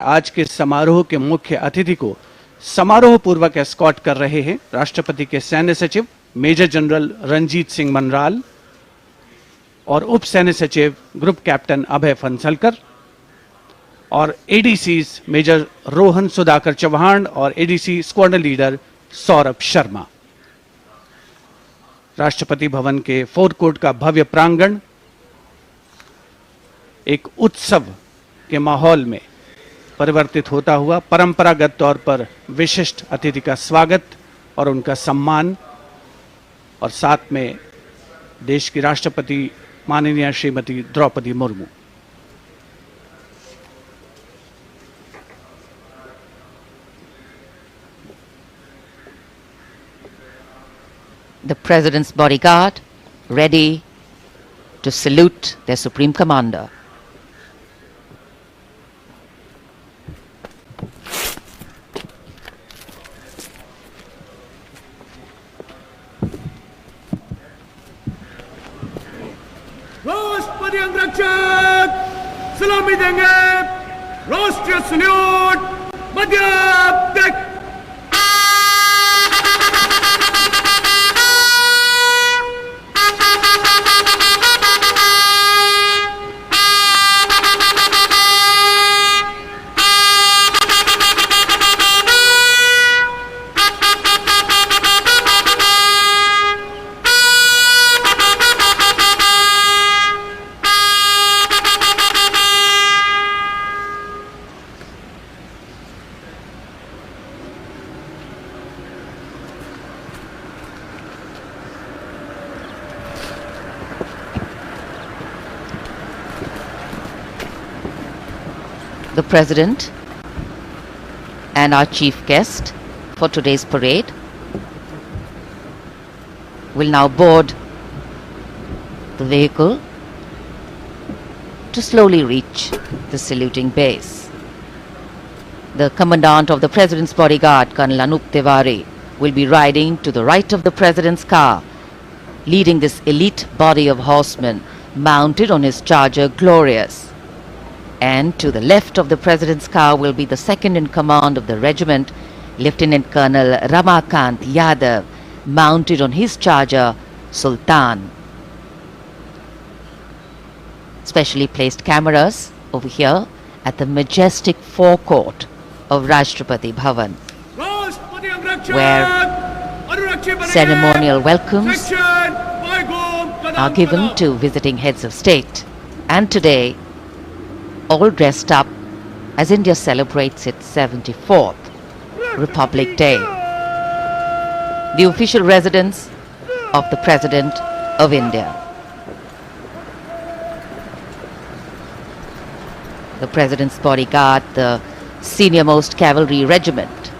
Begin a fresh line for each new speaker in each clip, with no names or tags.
आज के समारोह के मुख्य अतिथि को समारोह पूर्वक एस्कॉर्ट कर रहे हैं राष्ट्रपति के सैन्य सचिव मेजर जनरल रणजीत सिंह मनराल और उप सैन्य सचिव ग्रुप कैप्टन अभय फंसलकर और एडीसीज मेजर रोहन सुधाकर चौहान और ADC squadron leader Saurabh Sharma. Rashtrapati Bhavan के फोर कोर्ट का भव्य प्रांगण एक उत्सव के माहौल में परिवर्तित होता हुआ परंपरागत तौर पर विशिष्ट अतिथि का स्वागत और उनका सम्मान और साथ में देश की राष्ट्रपति माननीय Shrimati Draupadi Murmu.
The President's bodyguard ready to salute their Supreme Commander.
राष्ट्रपति अंगरक्षक सलामी देंगे। राष्ट्रीय सल्यूट मध्य तक।
The President and our chief guest for today's parade will now board the vehicle to slowly reach the saluting base. The Commandant of the President's bodyguard, Colonel Anup Tiwari, will be riding to the right of the President's car, leading this elite body of horsemen mounted on his charger Glorious. And to the left of the President's car will be the second in command of the regiment, Lieutenant Colonel Ramakant Yadav, mounted on his charger Sultan. Specially placed cameras over here at the majestic forecourt of Rashtrapati Bhavan, where ceremonial welcomes are given to visiting heads of state. And today, all dressed up as India celebrates its 74th Republic Day. The official residence of the President of India. The President's bodyguard, the senior-most cavalry regiment.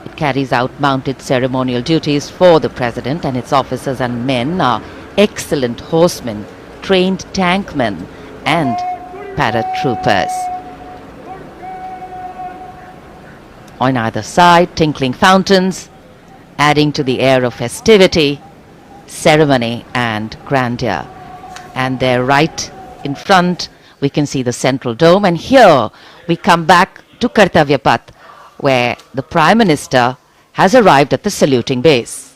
It carries out mounted ceremonial duties for the President, and its officers and men are excellent horsemen, trained tankmen and paratroopers. On either side, tinkling fountains, adding to the air of festivity, ceremony and grandeur. And there right in front, we can see the central dome. And here we come back to Kartavya Path, where the Prime Minister has arrived at the saluting base.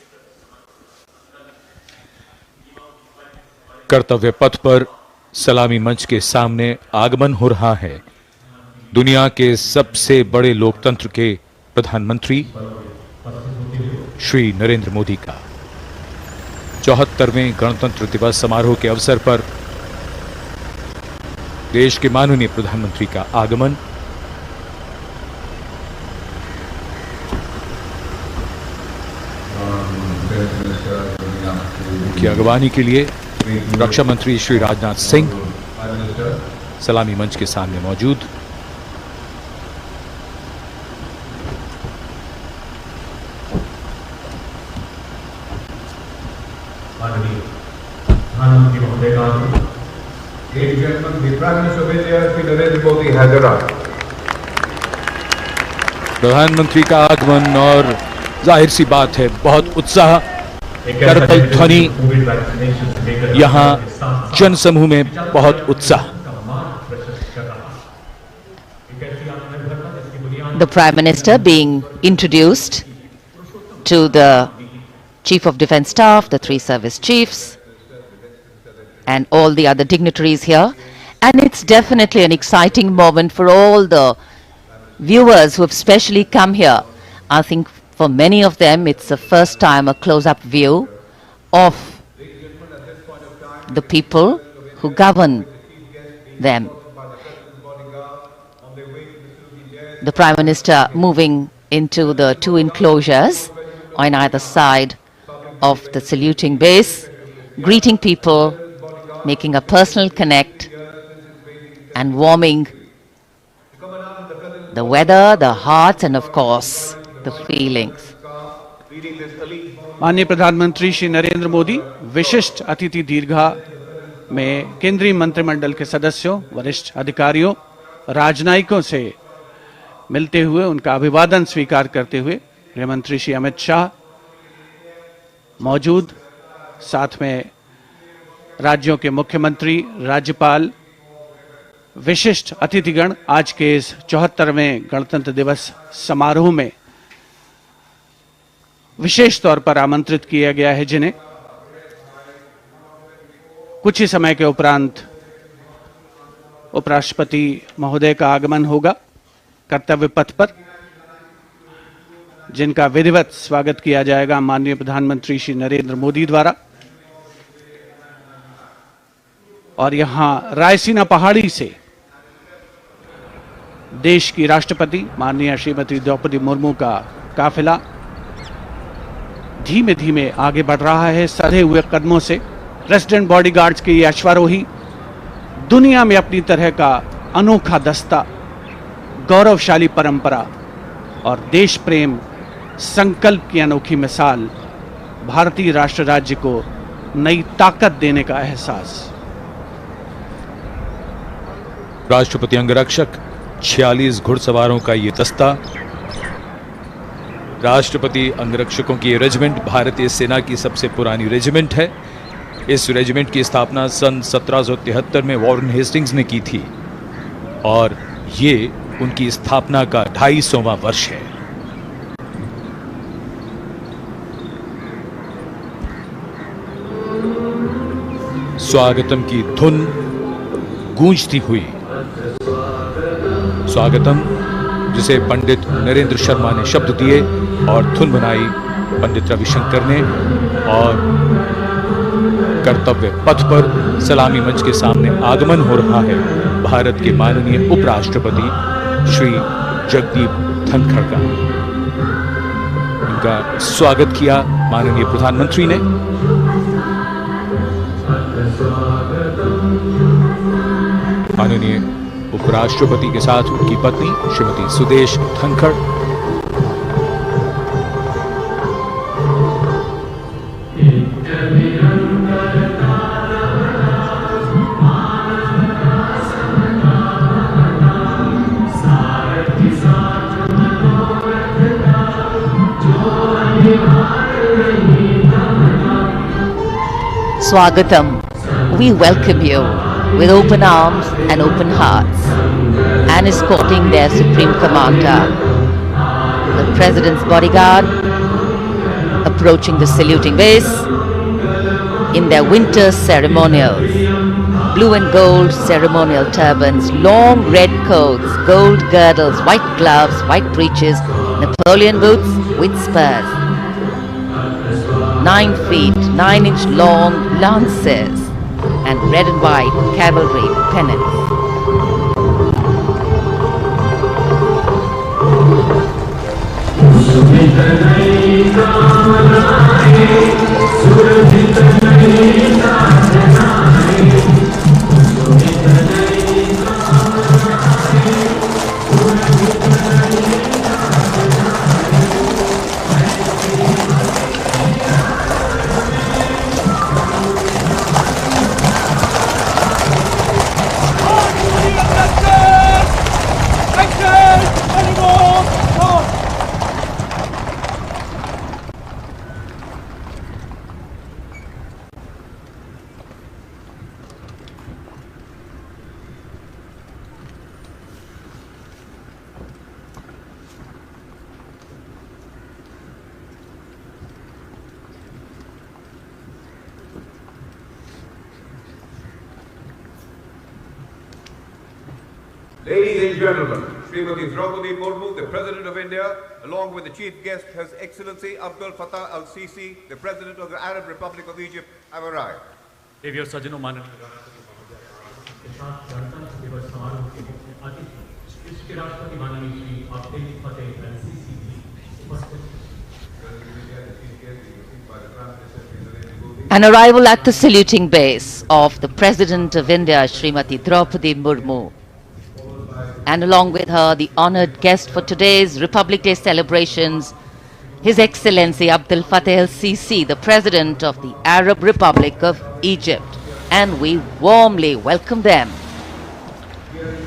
कर्तव्य पथ पर सलामी मंच के सामने आगमन हो रहा है दुनिया के सबसे बड़े लोकतंत्र के प्रधानमंत्री श्री नरेंद्र मोदी का 74वें गणतंत्र दिवस समारोह के अवसर पर देश के माननीय प्रधानमंत्री का आगमन। की अगवानी के लिए रक्षा मंत्री श्री राजनाथ सिंह सलामी मंच के सामने मौजूद। प्रधानमंत्री का आगमन और जाहिर सी बात है बहुत उत्साह करतल ध्वनि यहाँ जनसमूह में बहुत उत्साह।
The Prime Minister being introduced to the Chief of Defence Staff, the 3 service chiefs, and all the other dignitaries here. And it's definitely an exciting moment for all the viewers who have specially come here. I think for many of them, it's the first time a close-up view of the people who govern them. The Prime Minister moving into the 2 enclosures on either side of the saluting base, greeting people, making a personal connect and warming the weather, the hearts and of course the feelings.
माननीय प्रधानमंत्री श्री नरेंद्र मोदी विशिष्ट अतिथि दीर्घा में केंद्रीय मंत्रिमंडल के सदस्यों, वरिष्ठ अधिकारियों, राजनयिकों से मिलते हुए उनका अभिवादन स्वीकार करते हुए गृह मंत्री श्री अमित शाह मौजूद, साथ में राज्यों के मुख्यमंत्री, राज्यपाल, विशिष्ट अतिथिगण आज के इस 74वें गणतंत्र दिवस समारोह में विशेष तौर पर आमंत्रित किया गया है, जिन्हें कुछ ही समय के उपरांत उपराष्ट्रपति महोदय का आगमन होगा कर्तव्य पथ पर, जिनका विधिवत स्वागत किया जाएगा माननीय प्रधानमंत्री श्री नरेंद्र मोदी द्वारा। और यहां रायसीना पहाड़ी से देश की राष्ट्रपति माननीय श्रीमती द्रौपदी मुर्मू का काफिला धीमे धीमे आगे बढ़ रहा है सधे हुए कदमों से। प्रेसिडेंट बॉडीगार्ड्स के ये अश्वारोही दुनिया में अपनी तरह का अनोखा दस्ता, गौरवशाली परंपरा और देश प्रेम संकल्प की अनोखी मिसाल, भारतीय राष्ट्र राज्य को नई ताकत देने का एहसास।
राष्ट्रपति अंगरक्षक 46 घुड़सवारों का ये दस्ता, राष्ट्रपति अंगरक्षकों की ये रेजिमेंट भारतीय सेना की सबसे पुरानी रेजिमेंट है। इस रेजिमेंट की स्थापना सन 1773 में वॉरेन हेस्टिंग्स ने की थी और ये उनकी स्थापना का 250वां वर्ष है। स्वागतम की धुन गूंजती हुई, स्वागतम जिसे पंडित नरेंद्र शर्मा ने शब्द दिए और धुन बनाई पंडित रविशंकर ने, और कर्तव्य पथ पर सलामी मंच के सामने आगमन हो रहा है भारत के माननीय उपराष्ट्रपति श्री जगदीप धनखड़ का। इनका स्वागत किया माननीय प्रधानमंत्री ने। माननीय उपराष्ट्रपति के साथ उनकी पत्नी Shrimati Sudesh Dhankhar,
Swagatam, we welcome you with open arms and open hearts, and escorting their Supreme Commander, the President's bodyguard, approaching the saluting base in their winter ceremonials. Blue and gold ceremonial turbans, long red coats, gold girdles, white gloves, white breeches, Napoleon boots with spurs. 9 feet, 9-inch long lances and red and white cavalry pennants.
Ladies and gentlemen, Srimati Draupadi Murmu, the President of India, along with the Chief Guest, His Excellency Abdel Fattah al-Sisi, the President of the Arab Republic of Egypt, have arrived.
देवियों सज्जनों माननीय गणतंत्र दिवस समारोह के मुख्य अतिथि इसके राष्ट्रपति माननीय श्री अब्दुल फतेह अल-सीसी भी उपस्थित।
An arrival at the saluting base of the President of India, Srimati Draupadi Murmu, and along with her, the honoured guest for today's Republic Day celebrations, His Excellency Abdel Fattah al-Sisi, the President of the Arab Republic of Egypt, and we warmly welcome them.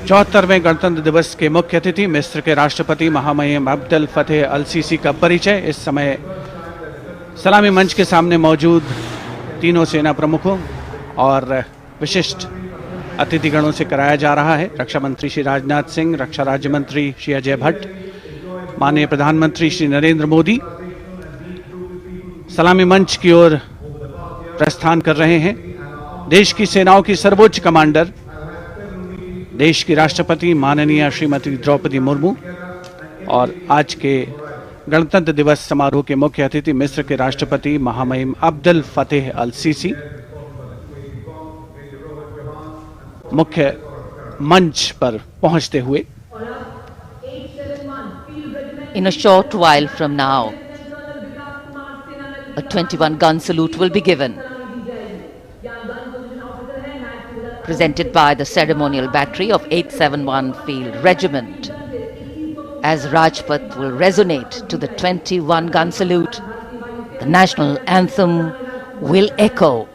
74वें गणतंत्र दिवस के मुख्य अतिथि मिस्र के राष्ट्रपति महामहिम अब्दुल फतेह अल-सीसी का परिचय इस समय सलामी मंच के सामने मौजूद तीनों सेना प्रमुखों और विशिष्ट अतिथिगणों से कराया जा रहा है। रक्षा मंत्री श्री राजनाथ सिंह, रक्षा राज्य मंत्री श्री अजय भट्ट, माननीय प्रधानमंत्री श्री नरेंद्र मोदी सलामी मंच की ओर प्रस्थान कर रहे हैं। देश की सेनाओं की सर्वोच्च कमांडर, देश की राष्ट्रपति माननीय श्रीमती द्रौपदी मुर्मू और आज के गणतंत्र दिवस समारोह के मुख्य अतिथि मिस्र के राष्ट्रपति महामहिम अब्दुल फतेह अल-सीसी मुख्य मंच पर पहुंचते हुए
In a short while from now, a 21-gun salute will be given, presented by the ceremonial battery of 871 Field Regiment. As Rajpath will resonate to the 21-gun salute, the national anthem will echo.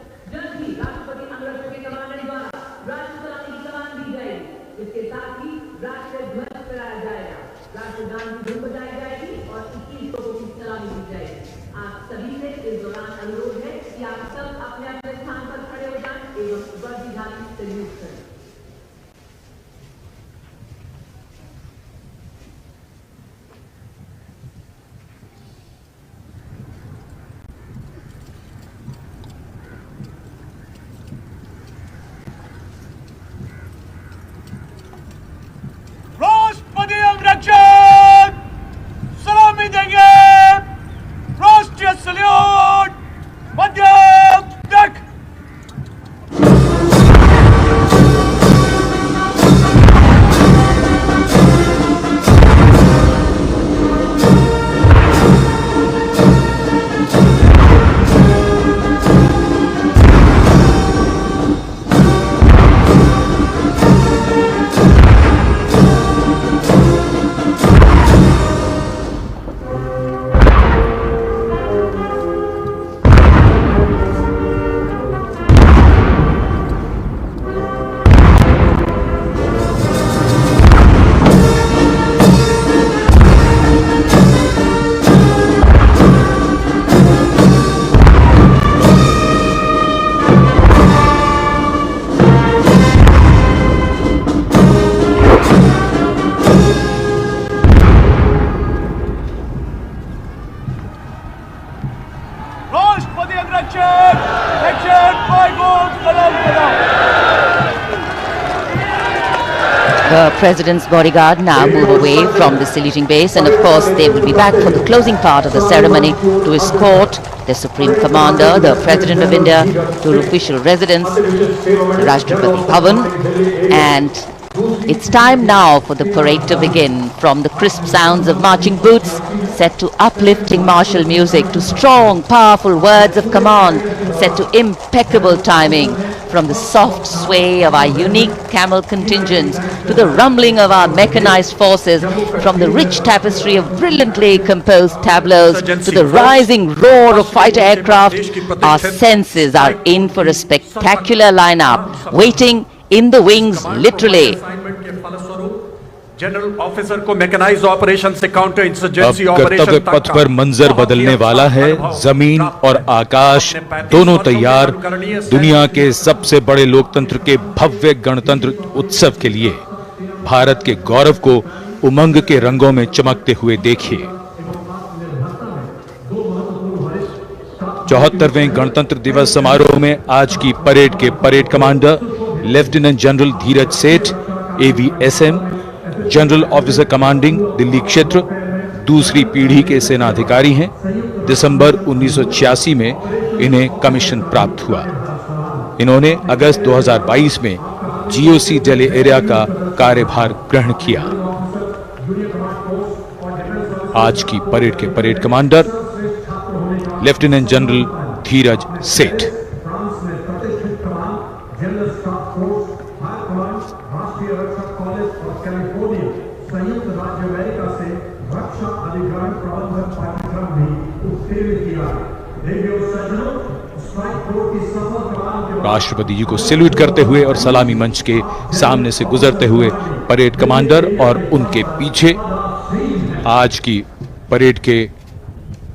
राष्ट्रपति अंगरक्षक सलामी देंगे। राष्ट्रीय salute मध्यम तक। राष्ट्रपति अंगरक्षक section 5 कलम
The President's bodyguard now move away from the saluting base, and of course they will be back for the closing part of the ceremony to escort the Supreme Commander, the President of India, to her official residence, the Rashtrapati Bhavan. And it's time now for the parade to begin. From the crisp sounds of marching boots set to uplifting martial music, to strong, powerful words of command set to impeccable timing, from the soft sway of our unique camel contingents to the rumbling of our mechanized forces, from the rich tapestry of brilliantly composed tableaus to the rising roar of fighter aircraft, our senses are in for a spectacular lineup, waiting in the wings literally.
General officer को mechanised operation से counter
अब
insurgency
कर्तव्य
operation
पथ पर मंजर बदलने वाला है। जमीन और आकाश दोनों तैयार दुनिया के सबसे बड़े लोकतंत्र के भव्य गणतंत्र उत्सव के लिए। भारत के गौरव को उमंग के रंगों में चमकते हुए देखिए। 74वें गणतंत्र दिवस समारोह में आज की परेड के परेड कमांडर लेफ्टिनेंट जनरल धीरज सेठ, AVSM, general officer commanding Delhi क्षेत्र, दूसरी पीढ़ी के सेनाधिकारी हैं। दिसंबर 1986 में इन्हें कमीशन प्राप्त हुआ। इन्होंने अगस्त 2022 में GOC दिल्ली एरिया का कार्यभार ग्रहण किया। आज की परेड के परेड कमांडर लेफ्टिनेंट जनरल धीरज सेठ। राष्ट्रपति जी को सैल्यूट करते हुए और सलामी मंच के सामने से गुजरते हुए परेड कमांडर और उनके पीछे आज की परेड के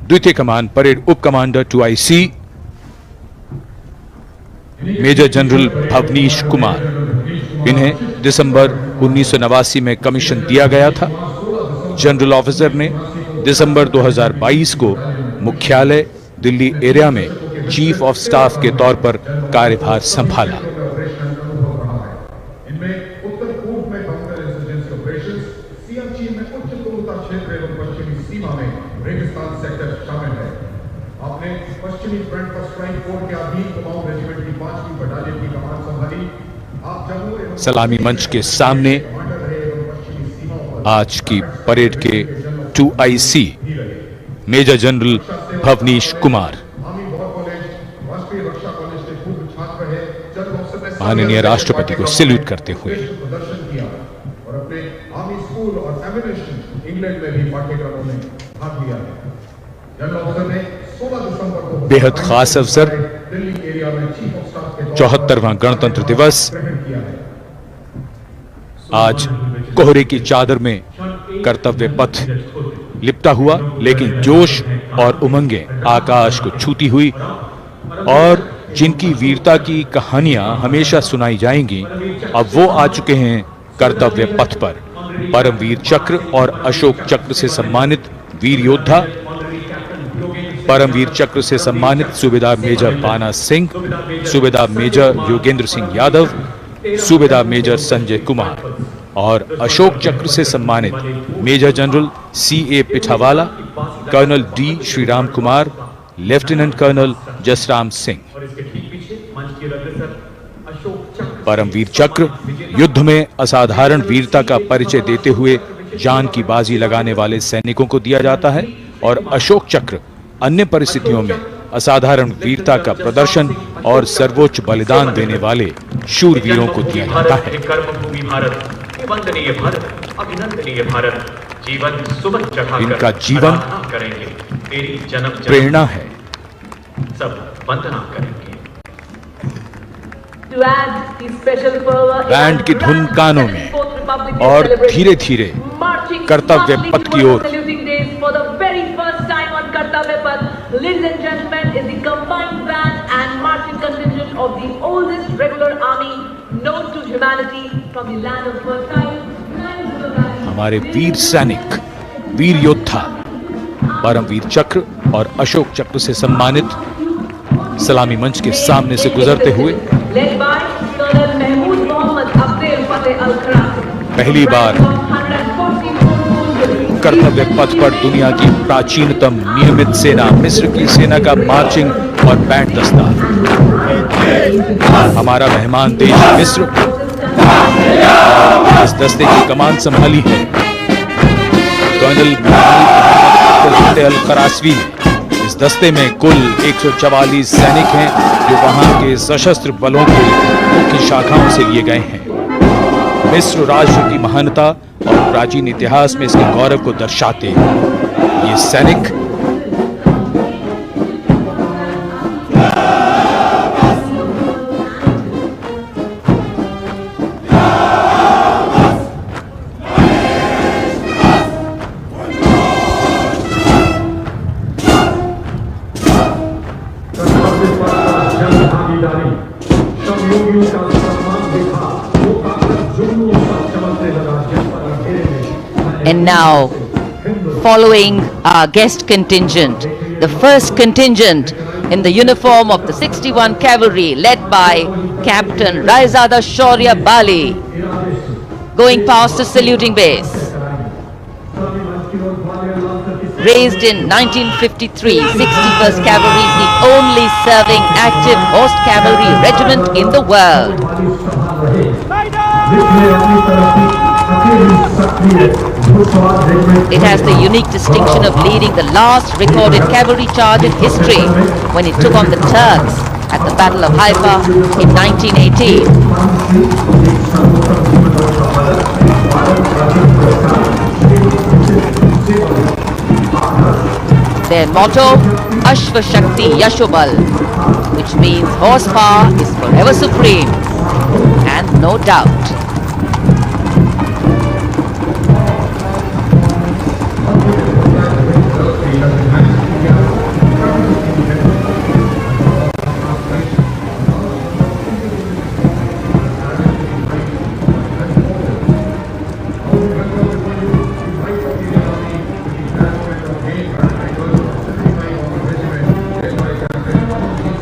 द्वितीय कमान परेड उप commander 2IC major general Bhavnish Kumar. इन्हें दिसंबर 1989 में कमीशन दिया गया था। जनरल ऑफिसर ने दिसंबर 2022 को मुख्यालय दिल्ली एरिया में चीफ ऑफ स्टाफ के तौर पर कार्यभार संभाला।
इनमें उत्तर पूर्व में काउंटर इंसर्जेंसी ऑपरेशंस, सियाचिन में उच्च तोरता क्षेत्र एवं पश्चिमी सीमा में रेगिस्तान सेक्टर शामिल है। आपने पश्चिमी फ्रंट पर स्ट्राइक फोर्स के अधीन कुमाऊं रेजिमेंट की 5वीं बटालियन की कमान संभाली। आप जम्मू एवं
सलामी मंच के सामने आज की परेड के 2IC major general Bhavnish Kumar. माननीय राष्ट्रपति को सैल्यूट करते हुए
प्रदर्शन किया और अपने आर्मी स्कूल और एमिनेशन इंग्लैंड में भी पाठ्यक्रमों में भाग लिया है। जनरल ऑफिसर ने 16 दिसंबर को
बेहद खास अवसर
दिल्ली एरिया में चीफ ऑफ स्टाफ के
74वां गणतंत्र दिवस
ग्रहण किया है।
आज कोहरे की चादर में कर्तव्य पथ लिपटा हुआ, लेकिन जोश और उमंगें आकाश को छूती हुई और जिनकी वीरता की कहानियां हमेशा सुनाई जाएंगी, अब वो आ चुके हैं कर्तव्य पथ पर। परमवीर चक्र और अशोक चक्र से सम्मानित वीर योद्धा, परमवीर चक्र से सम्मानित सूबेदार मेजर पाना सिंह, सूबेदार मेजर योगेंद्र सिंह यादव, सूबेदार मेजर संजय कुमार और अशोक चक्र से सम्मानित major general CA Pithawala, colonel D Sriram Kumar, lieutenant colonel Jasram Singh. Paramvir Chakra युद्ध में असाधारण वीरता का परिचय देते हुए जान की बाजी लगाने वाले सैनिकों को दिया जाता है और अशोक चक्र अन्य परिस्थितियों में असाधारण वीरता का प्रदर्शन और सर्वोच्च बलिदान देने वाले शूरवीरों को दिया जाता है।
कर्मभूमि भारत, वंदनीय भारत, अभिनंदनीय भारत, जीवन सुबह चढ़ाकर
इनका जीवन
करेंगे, तेरी जन्म
प्रेरणा है।
सब वंदना करेंगे।
बैंड की धुन कानों में और धीरे धीरे कर्तव्य पथ की ओर
Ladies and gentlemen, is the combined band and marching contingent of the oldest regular army known to humanity from the land of fertile.
हमारे वीर सैनिक, वीर योद्धा परमवीर चक्र और अशोक चक्र से सम्मानित सलामी मंच के सामने से गुजरते हुए
Led by Colonel Mahmood Mohammad Abdel Fateh Al-Khara.
पहली बार कर्तव्य पथ पर दुनिया की प्राचीनतम नियमित सेना मिस्र की सेना का मार्चिंग और बैंड दस्ता। हमारा मेहमान देश मिस्र इस दस्ते की कमान संभाली है कर्नल मोहम्मद अल खरासवी ने। इस दस्ते में कुल 144 सैनिक हैं जो वहां के सशस्त्र बलों को मुख्य शाखाओं से लिए गए हैं। मिस्र राष्ट्र की महानता और प्राचीन इतिहास में इसके गौरव को दर्शाते ये सैनिक
And now, following our guest contingent, the first contingent in the uniform of the 61 Cavalry led by Captain Raizada Shaurya Bali. going past the saluting base. Raised in 1953, 61st Cavalry is the only serving active horse cavalry regiment in the world. It has the unique distinction of leading the last recorded cavalry charge in history when it took on the Turks at the Battle of Haifa in 1918. Their motto, Ashva Shakti Yashobal, which means horsepower is forever supreme, and no doubt.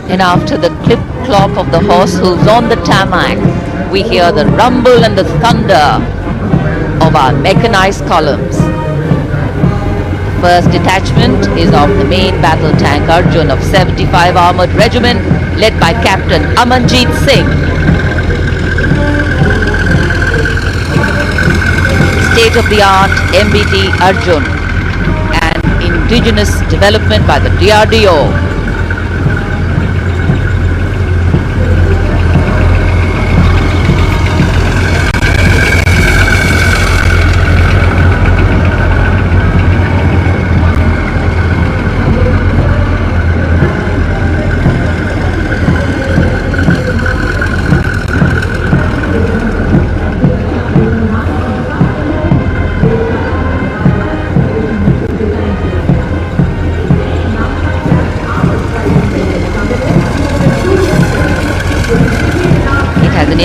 And after the clip-clop of the horse hooves on the tarmac, we hear the rumble and the thunder of our mechanized columns. First detachment is of the main battle tank Arjun of 75 Armoured Regiment, led by Captain Amanjeet Singh. State-of-the-art MBT Arjun, an indigenous development by the DRDO.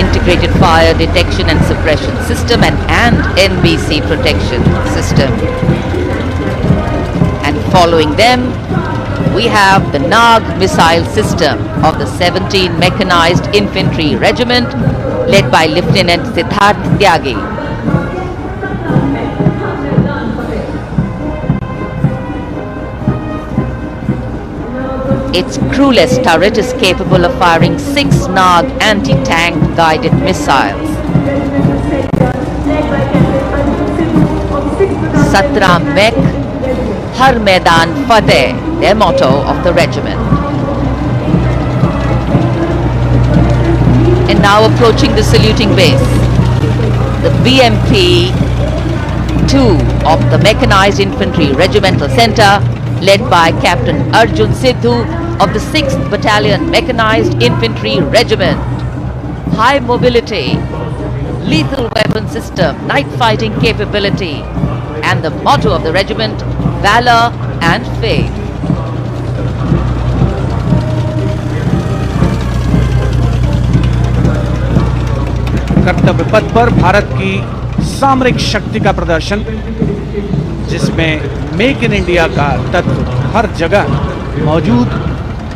Integrated fire detection and suppression system and NBC protection system. And following them, we have the Nag missile system of the 17 Mechanized Infantry Regiment, led by Lieutenant Siddharth Tyagi. Its crewless turret is capable of firing 6 Nag anti-tank guided missiles. Satra Mek, Har Maidan Fateh, their motto of the regiment. And now approaching the saluting base, the BMP 2 of the Mechanized Infantry Regimental Center, led by Captain Arjun Sidhu of the 6th Battalion Mechanized Infantry Regiment. High mobility, lethal weapon system, night fighting capability, and the motto of the regiment, Valor and Faith.
कर्तव्य पथ पर भारत की सामरिक शक्ति का प्रदर्शन, जिसमें make in India का तत्व हर जगह मौजूद,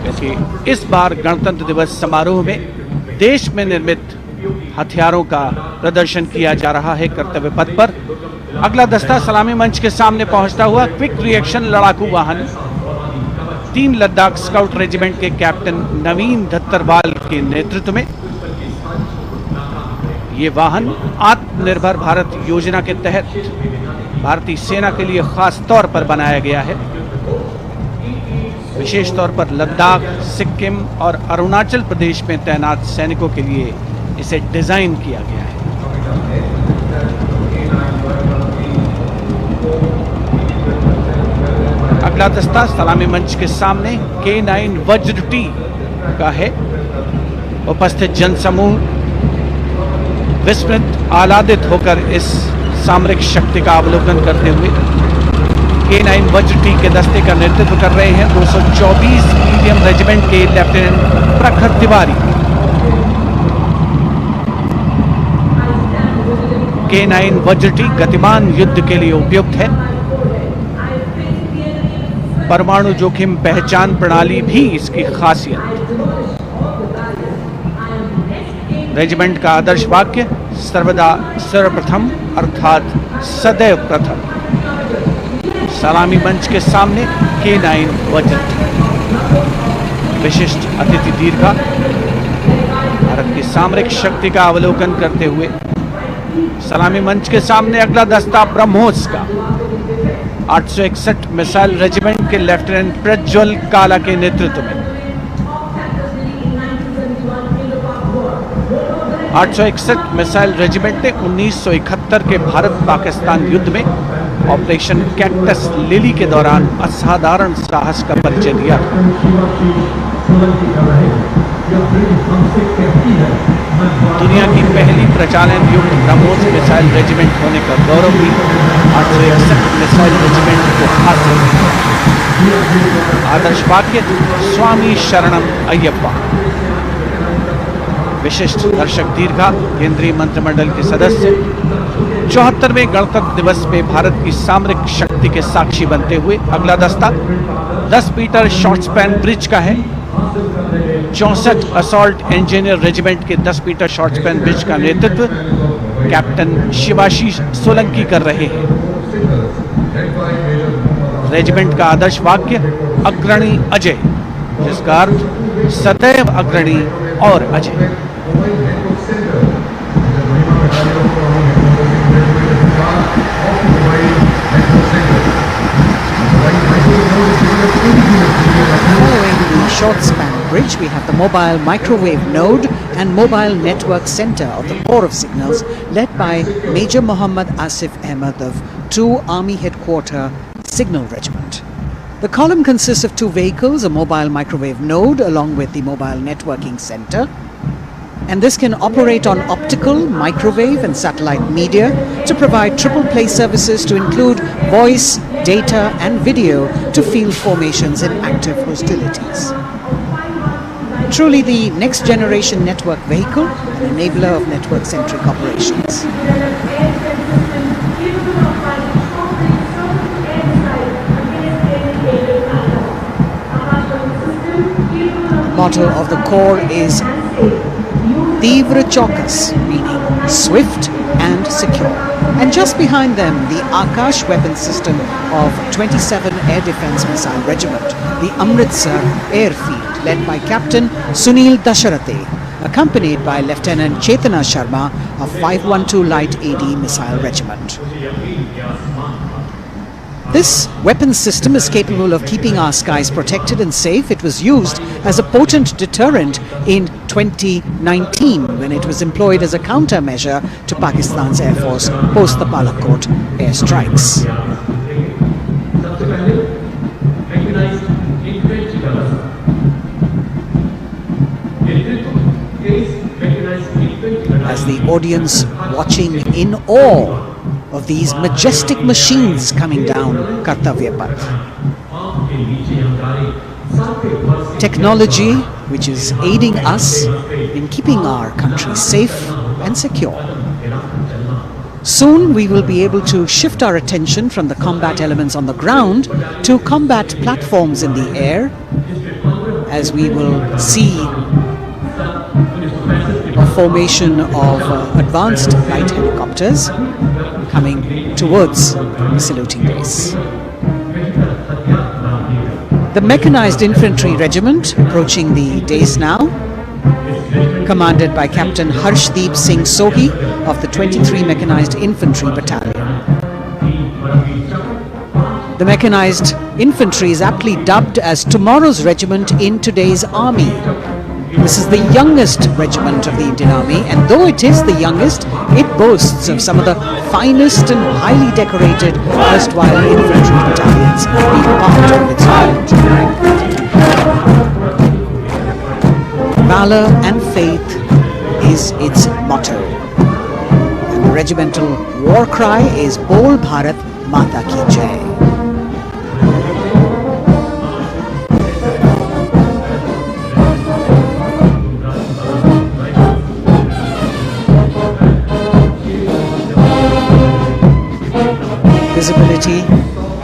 क्योंकि इस बार गणतंत्र दिवस समारोह में देश में निर्मित हथियारों का प्रदर्शन किया जा रहा है कर्तव्य पथ पर। अगला दस्ता सलामी मंच के सामने पहुंचता हुआ क्विक रिएक्शन लड़ाकू वाहन 3 लद्दाख स्काउट रेजिमेंट के कैप्टन नवीन धत्तरवाल के नेतृत्व में। ये वाहन आत्मनिर्भर भारत योजना के तहत भारतीय सेना के लिए खास तौर पर बनाया गया है। विशेष तौर पर लद्दाख, सिक्किम और अरुणाचल प्रदेश में तैनात सैनिकों के लिए इसे डिजाइन किया गया है। अगला दस्ता सलामी मंच के सामने K9 वज्र टी का है। उपस्थित जनसमूह विस्मृत आह्लादित होकर इस सामरिक शक्ति का अवलोकन करते हुए K9 वज्र टी के दस्ते का नेतृत्व कर रहे हैं 224 मीडियम रेजिमेंट के लेफ्टिनेंट प्रखर तिवारी। K9 वज्र टी गतिमान युद्ध के लिए उपयुक्त है। परमाणु जोखिम पहचान प्रणाली भी इसकी खासियत। रेजिमेंट का आदर्श वाक्य सर्वदा सर्वप्रथम अर्थात सदैव प्रथम। सलामी मंच के सामने K9 वज्र। विशिष्ट अतिथि दीर्घा भारत की सामरिक शक्ति का अवलोकन करते हुए सलामी मंच के सामने अगला दस्ता ब्रह्मोस का 861 मिसाइल रेजिमेंट के लेफ्टिनेंट प्रज्वल काला के नेतृत्व में 861 मिसाइल रेजिमेंट ने 1971 के भारत पाकिस्तान युद्ध में ऑपरेशन कैक्टस लिली के दौरान असाधारण साहस का परिचय दिया। दुनिया की पहली प्रचालन युक्त ब्रह्मोस मिसाइल रेजिमेंट होने का गौरव भी 861 मिसाइल रेजिमेंट को हासिल है। आदर्श वाक्य स्वामी शरणम अय्यप्पा। विशिष्ट दर्शक दीर्घा केंद्रीय मंत्रिमंडल के सदस्य 74वें गणतंत्र दिवस पे भारत की सामरिक शक्ति के साक्षी बनते हुए अगला दस्ता 10 मीटर शॉर्ट स्पैन ब्रिज का है। 64 असॉल्ट इंजीनियर रेजिमेंट के 10 मीटर शॉर्ट स्पैन ब्रिज का नेतृत्व कैप्टन शिवाशीष सोलंकी कर रहे हैं। रेजिमेंट का आदर्श वाक्य अग्रणी अजय, जिसका अर्थ सदैव अग्रणी और Ajay.
Following the short span bridge, we have the mobile microwave node and mobile network center of the Corps of Signals, led by Major Muhammad Asif Ahmed of 2 Army Headquarter Signal Regiment. The column consists of 2 vehicles, a mobile microwave node along with the mobile networking center. And this can operate on optical, microwave and satellite media to provide triple play services to include voice, data and video to field formations in active hostilities. Truly the next generation network vehicle, an enabler of network-centric operations. Motto of the Corps is Tivra Chaukas, meaning swift and secure. And just behind them, the Akash weapon system of 27 Air Defence Missile Regiment, the Amritsar Airfield, led by Captain Sunil Dasharathe, accompanied by Lieutenant Chetana Sharma of 512 Light AD Missile Regiment. This weapons system is capable of keeping our skies protected and safe. It was used as a potent deterrent in 2019 when it was employed as a countermeasure to Pakistan's Air Force post the Balakot airstrikes. As the audience watching in awe of these majestic machines coming down Kartavya Path. Technology which is aiding us in keeping our country safe and secure. Soon we will be able to shift our attention from the combat elements on the ground to combat platforms in the air, as we will see a formation of advanced light helicopters coming towards the saluting base. The Mechanized Infantry Regiment approaching the dais now, commanded by Captain Harshdeep Singh Sohi of the 23 Mechanized Infantry Battalion. The Mechanized Infantry is aptly dubbed as tomorrow's regiment in today's army. This is the youngest regiment of the Indian Army, and though it is the youngest, it boasts of some of the finest and highly decorated erstwhile infantry battalions being part of its unit. Valor and faith is its motto, and the regimental war cry is Bol Bharat Mata Ki Jai. Visibility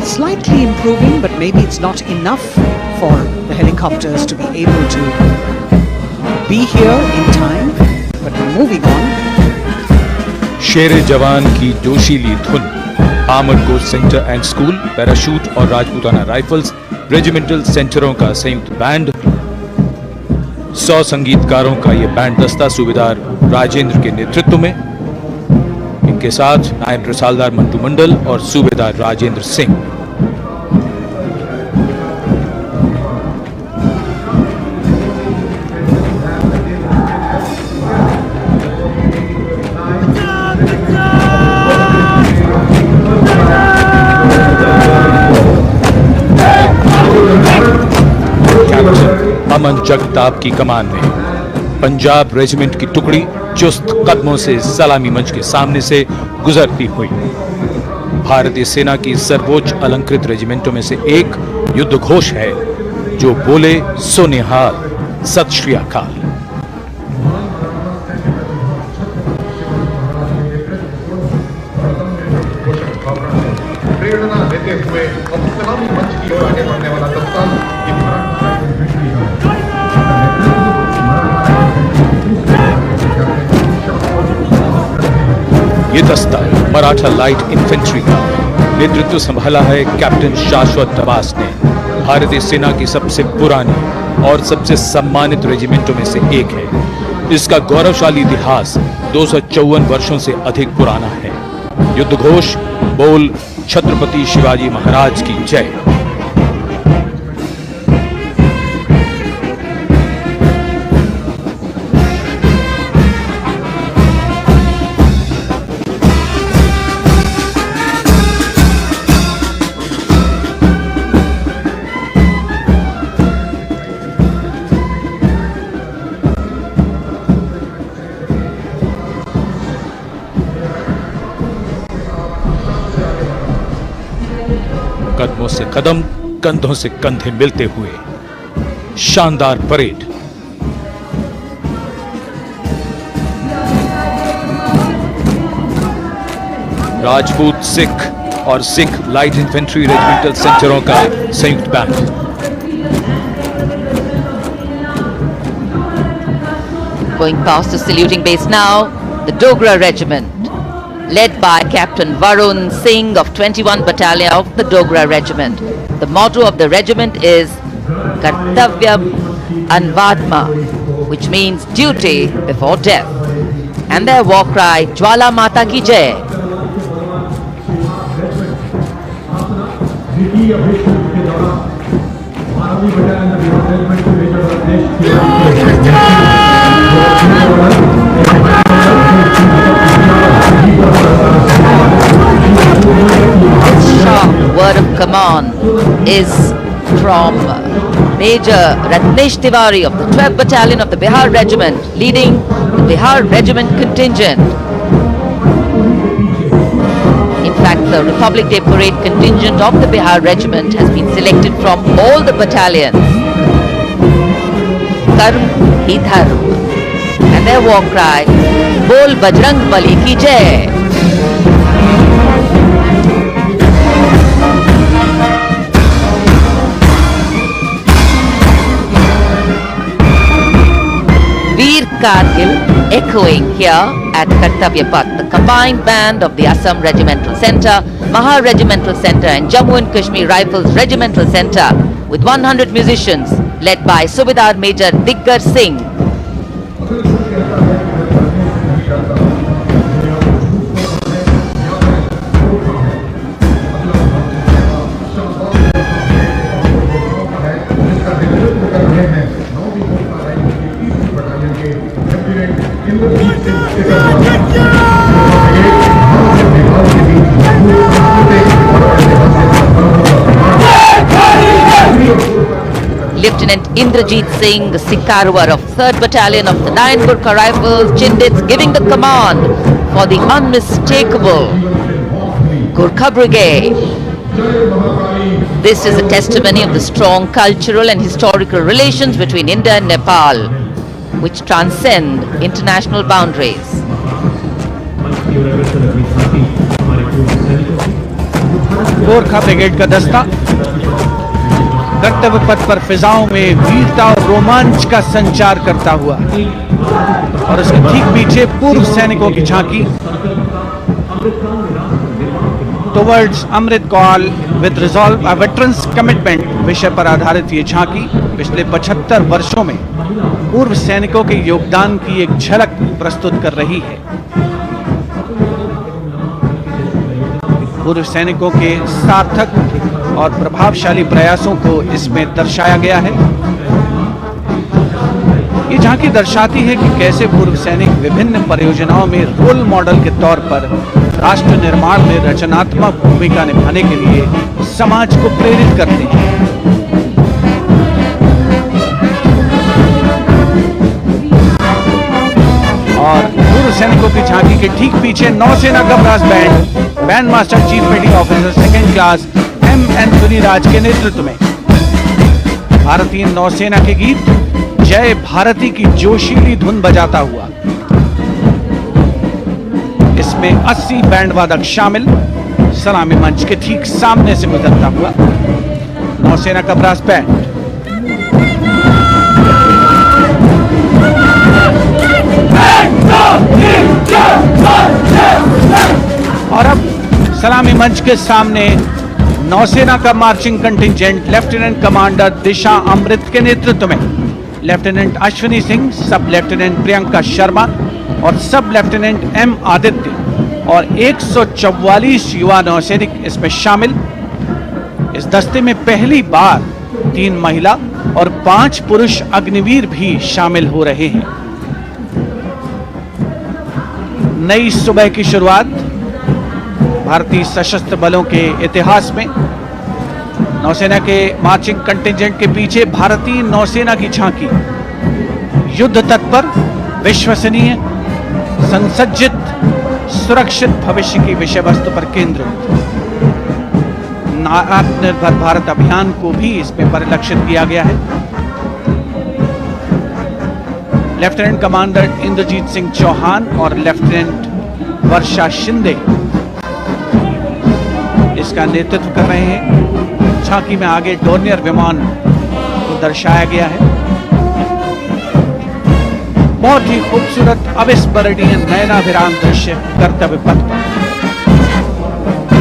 slightly improving, but maybe it's not enough for the helicopters to be able to be here in time. But we're moving on.
शेर जवान की जोशीली धुन, armoured corps centre and school, parachute और Rajputana rifles regimental सेंटरों का संयुक्त band, 100 संगीतकारों का यह बैंड दस्ता सूबेदार राजेंद्र के नेतृत्व में, इनके साथ नायब रसालदार मंटू मंडल और सूबेदार राजेंद्र सिंह। अमन जगताप की कमान में पंजाब रेजिमेंट की टुकड़ी चुस्त कदमों से सलामी मंच के सामने से गुजरती हुई। भारतीय सेना की सर्वोच्च अलंकृत रेजिमेंटों में से एक युद्ध घोष है जो बोले सो निहाल, सत श्री अकाल।
प्रेरणा देते हुए अब सलामी मंच की ओर आगे बढ़ने वाला दस्ता
ये दस्ता मराठा लाइट इन्फेंट्री का नेतृत्व संभाला है कैप्टन शाश्वत तबास ने। भारतीय सेना की सबसे पुरानी और सबसे सम्मानित रेजिमेंटों में से एक है। इसका गौरवशाली इतिहास 254 वर्षों से अधिक पुराना है। युद्ध घोष बोल छत्रपति शिवाजी महाराज की जय। कदमों से कदम, कंधों से कंधे मिलते हुए शानदार परेड। राजपूत सिख और सिख लाइट इन्फेंट्री रेजिमेंटल सेंटरों का संयुक्त band.
Going past the saluting base now, the Dogra Regiment, led by Captain Varun Singh of 21 Battalion of the Dogra Regiment. The motto of the regiment is Kartavyam Anvadma, which means duty before death. And their war cry, Jwala Mata Ki Jai. Sharp word of command is from Major Ratnesh Tiwari of the 12th Battalion of the Bihar Regiment, leading the Bihar Regiment contingent. In fact, the Republic Day Parade contingent of the Bihar Regiment has been selected from all the battalions. Karm hi dharm. And their war cry, Bol Bajrang Bali ki Jai. Veer Kargil echoing here at Kartavya Path, the combined band of the Assam Regimental Centre, Mahar Regimental Centre and Jammu and Kashmir Rifles Regimental Centre with 100 musicians led by Subedar Major Diggar Singh. Lieutenant Indrajit Singh, the Sikarwar of 3rd Battalion of the 9th Gurkha Rifles, Chindits, giving the command for the unmistakable Gurkha Brigade. This is a testimony of the strong cultural and historical relations between India and Nepal, which transcend international boundaries.
Gorkha brigade का दस्ता कर्तव्य पथ पर फिजाओं में वीरता और रोमांच का संचार करता हुआ और उसके ठीक पीछे पूर्व सैनिकों की झांकी towards Amrit Kaal with resolve a veterans commitment विषय पर आधारित ये झांकी पिछले 75 वर्षों में पूर्व सैनिकों के योगदान की एक झलक प्रस्तुत कर रही है। पूर्व सैनिकों के सार्थक और प्रभावशाली प्रयासों को इसमें दर्शाया गया है। ये झांकी दर्शाती है कि कैसे पूर्व सैनिक विभिन्न परियोजनाओं में रोल मॉडल के तौर पर राष्ट्र निर्माण में रचनात्मक भूमिका निभाने के लिए समाज को प्रेरित करते हैं। और पूर्व सैनिकों की झांकी के ठीक पीछे नौसेना का brass band master chief meeting officer second class M.N. Duniraj के नेतृत्व में भारतीय नौसेना के गीत जय भारती की जोशीली धुन बजाता हुआ। इसमें 80 बैंड वादक शामिल। सलामी मंच के ठीक सामने से गुजरता हुआ नौसेना का ब्रास बैंड। और अब सलामी मंच के सामने नौसेना का मार्चिंग कंटिंजेंट लेफ्टिनेंट कमांडर दिशा अमृत के नेतृत्व में लेफ्टिनेंट अश्विनी सिंह, सब लेफ्टिनेंट प्रियंका शर्मा और सब लेफ्टिनेंट M. आदित्य और 144 युवा नौसैनिक इसमें शामिल। इस दस्ते में पहली बार 3 महिला और 5 पुरुष अग्निवीर भी शामिल हो रहे हैं। नई सुबह की शुरुआत भारतीय सशस्त्र बलों के इतिहास में। नौसेना के मार्चिंग कंटिंजेंट के पीछे भारतीय नौसेना की झांकी युद्ध तत्पर, विश्वसनीय, संसज्जित, सुरक्षित भविष्य की विषय वस्तु पर केंद्रित। आत्मनिर्भर भारत अभियान को भी इसमें परिलक्षित किया गया है। लेफ्टिनेंट कमांडर इंद्रजीत सिंह चौहान और लेफ्टिनेंट वर्षा शिंदे इसका नेतृत्व कर रहे हैं। झांकी में आगे डोर्नियर विमान को दर्शाया गया है। बहुत ही खूबसूरत अविस्मरणीय नयनाभिराम दृश्य कर्तव्य पथ पर।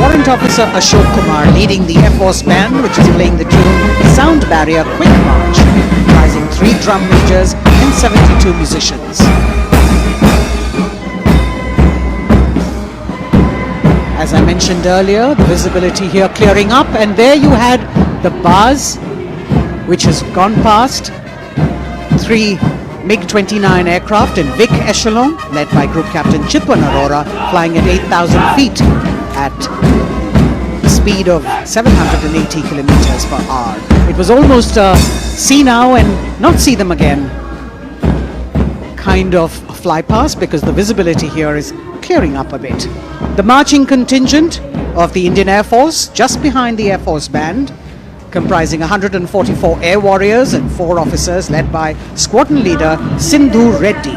Warrant Officer Ashok Kumar leading the Air Force Band, which is playing the tune Sound Barrier Quick March, comprising 3 drum majors and 72 musicians. As I mentioned earlier, the visibility here clearing up, and there you had the bars, which has gone past 3 MiG-29 aircraft in Vic Echelon, led by Group Captain Chitwan Arora, flying at 8,000 feet at a speed of 780 kilometers per hour. It was almost a see now and not see them again kind of fly past, because the visibility here is clearing up a bit. The marching contingent of the Indian Air Force, just behind the Air Force Band, comprising 144 air warriors and 4 officers, led by squadron leader Sindhu Reddy.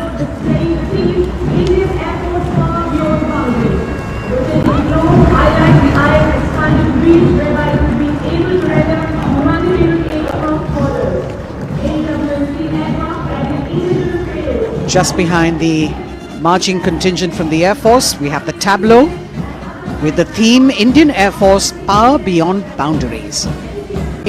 Just behind the marching contingent from the Air Force, we have the tableau with the theme Indian Air Force Power Beyond Boundaries.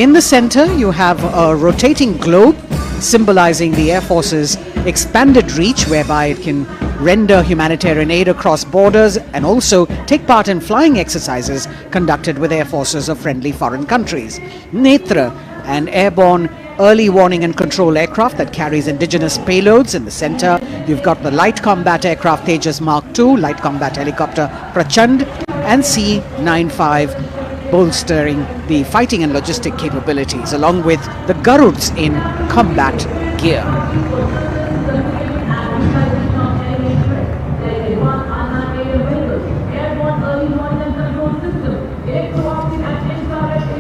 In the center, you have a rotating globe symbolizing the Air Force's expanded reach, whereby it can render humanitarian aid across borders and also take part in flying exercises conducted with air forces of friendly foreign countries. Netra, an airborne early warning and control aircraft that carries indigenous payloads in the center. You've got the light combat aircraft Tejas Mark II, light combat helicopter Prachand, and C-95 bolstering the fighting and logistic capabilities, along with the Garuds in combat gear.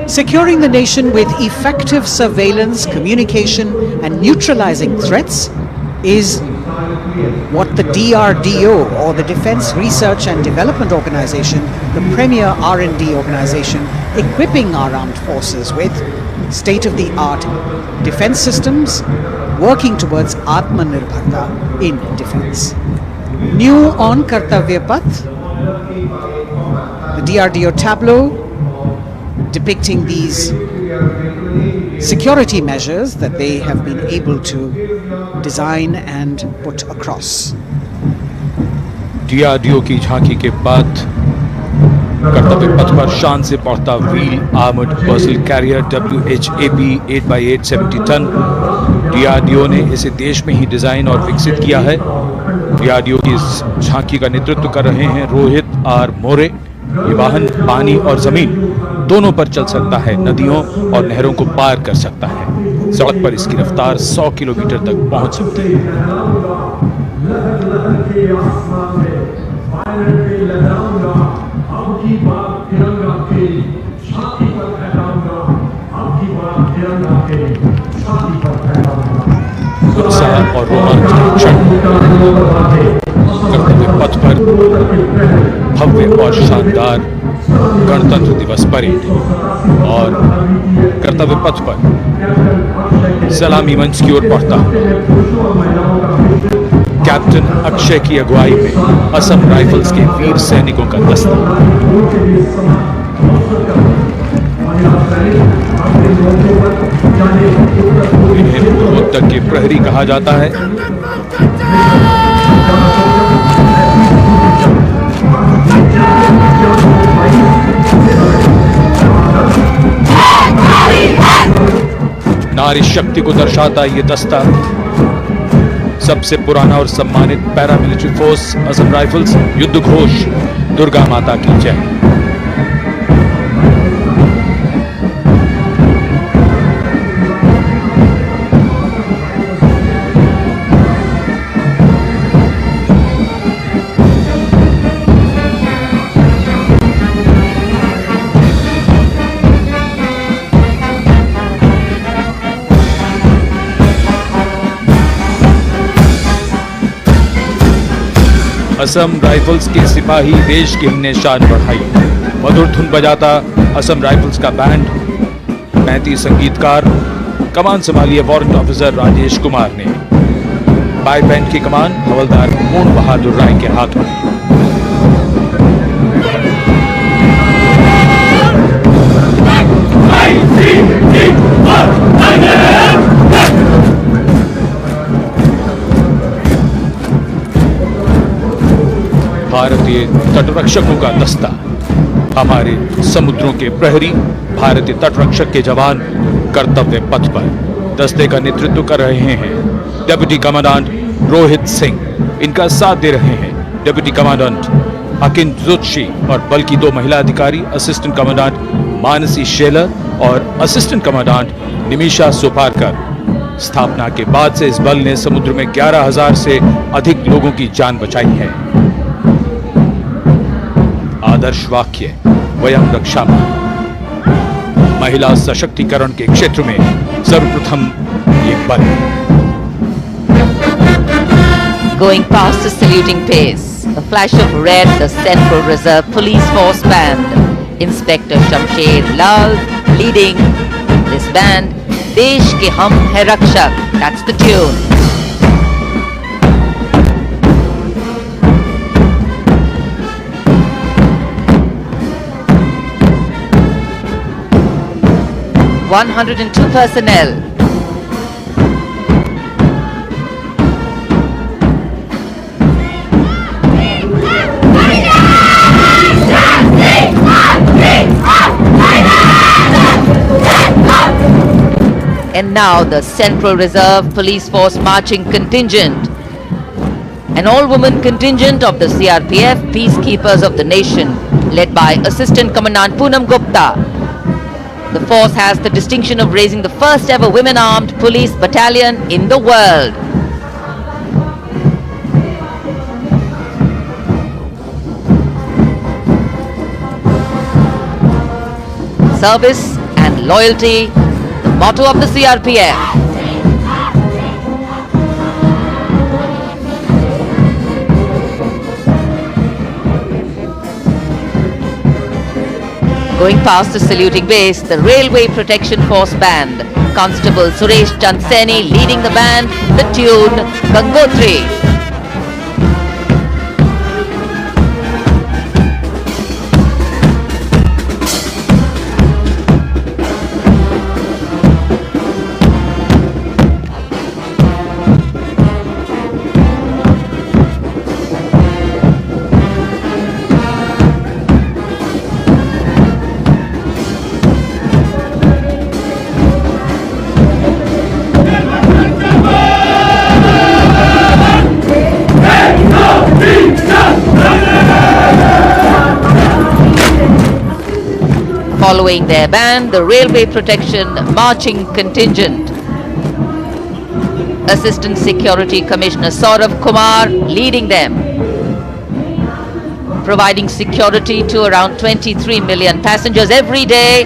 Securing the nation with effective surveillance, communication and neutralizing threats is what the DRDO, or the Defense Research and Development Organization, the premier R&D organization, equipping our armed forces with state-of-the-art defense systems, working towards Atmanirbharta in defense. New on Kartavya Path, The DRDO tableau depicting these security measures that they have been able to design and put across.
DRDO की झांकी के बाद कर्तव्य पथ पर शान से पहुंचता wheel armoured personnel carrier WHAP 8x8 70 ton. DRDO ने इसे देश में ही डिजाइन और विकसित किया है। DRDO की इस झांकी का नेतृत्व कर रहे हैं रोहित आर मोरे। ये वाहन पानी और जमीन दोनों पर चल सकता है, नदियों और नहरों को पार कर सकता है। सड़क पर इसकी रफ्तार 100 किलोमीटर तक पहुंच सकती है। उत्साह और रोमांच के क्षण कर्तव्य पथ पर भव्य और शानदार गणतंत्र दिवस परेड और कर्तव्य पथ पर सलामी मंच की ओर बढ़ता कैप्टन अक्षय की अगुवाई में असम राइफल्स के वीर सैनिकों का दस्ता। इन्हें पूर्वोत्तर के प्रहरी कहा जाता है। नारी शक्ति को दर्शाता ये दस्ता सबसे पुराना और सम्मानित पैरामिलिट्री फोर्स असम राइफल्स युद्ध घोष दुर्गा माता की जय। असम राइफल्स के सिपाही देश की हमने शान बढ़ाई। मधुर धुन बजाता असम राइफल्स का बैंड, 35 संगीतकार। कमान संभाली वारंट ऑफिसर राजेश कुमार ने। पाइप बैंड की कमान हवलदार पूर्ण बहादुर राय के हाथ में। भारतीय तटरक्षकों का दस्ता, हमारे समुद्रों के प्रहरी, भारतीय तटरक्षक के जवान कर्तव्य पथ पर दस्ते का नेतृत्व कर रहे हैं डिप्टी कमांडेंट रोहित सिंह। इनका साथ दे रहे हैं डिप्टी कमांडेंट अकिन जोशी और बल की 2 महिला अधिकारी, असिस्टेंट कमांडेंट मानसी शेलर और असिस्टेंट कमांडेंट निमिषा सोपारकर। स्थापना के बाद से इस बल ने समुद्र में 11,000 से अधिक लोगों की जान बचाई है। आदर्श वाक्य वयम रक्षामः। महिला सशक्तिकरण के क्षेत्र में सर्वप्रथम ये बल।
Going past the saluting pace, a flash of red, the Central Reserve Police Force Band. Inspector Shamsher Lal leading this band. देश के हम है रक्षक. That's the tune. (102 personnel). And now the Central Reserve Police Force marching contingent, an all-woman contingent of the CRPF, peacekeepers of the nation, led by Assistant Commandant Poonam Gupta. The force has the distinction of raising the first ever women-armed police battalion in the world. Service and loyalty, the motto of the CRPF. Going past the saluting base, the Railway Protection Force Band, Constable Suresh Chandseni leading the band, the tune Gangotri. Following their band, the Railway Protection Marching Contingent. Assistant Security Commissioner Saurav Kumar leading them, providing security to around 23 million passengers every day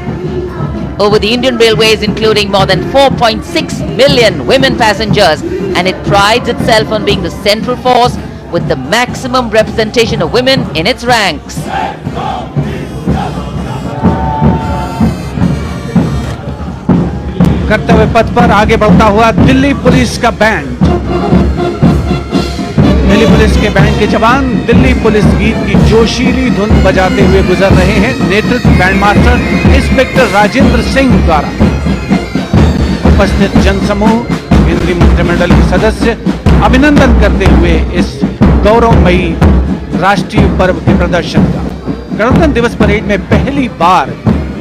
over the Indian Railways, including more than 4.6 million women passengers, and it prides itself on being the central force with the maximum representation of women in its ranks.
कर्तव्य पथ पर आगे बढ़ता हुआ Delhi police का band. Delhi police के band के जवान दिल्ली पुलिस गीत की जोशीली धुन बजाते हुए गुजर रहे हैं। नेतृत्व band master inspector Rajendra Singh द्वारा। उपस्थित जनसमूह, केंद्रीय मंत्रिमंडल के सदस्य अभिनंदन करते हुए इस गौरवमयी राष्ट्रीय पर्व के प्रदर्शन का। गणतंत्र दिवस परेड में पहली बार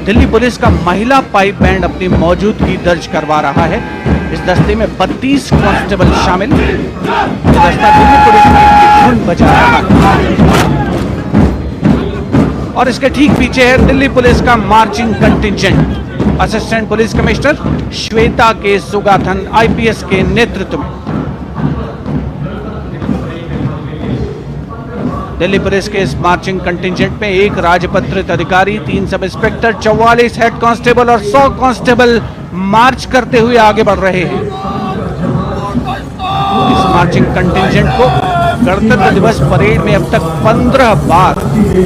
दिल्ली पुलिस का महिला पाइप बैंड अपनी मौजूदगी दर्ज करवा रहा है। इस दस्ते में 32 कांस्टेबल शामिल। ये दस्ता दिल्ली पुलिस की धुन बजा रहा है और इसके ठीक पीछे है दिल्ली पुलिस का marching contingent. Assistant police commissioner Shweta के सुगाथन आईपीएस के नेतृत्व में दिल्ली पुलिस के इस मार्चिंग कंटिंजेंट में एक राजपत्रित अधिकारी, 3 सब इंस्पेक्टर, 44 हेड कांस्टेबल और 100 कांस्टेबल मार्च करते हुए आगे बढ़ रहे हैं। इस मार्चिंग कंटिंजेंट को गणतंत्र दिवस परेड में अब तक 15 बार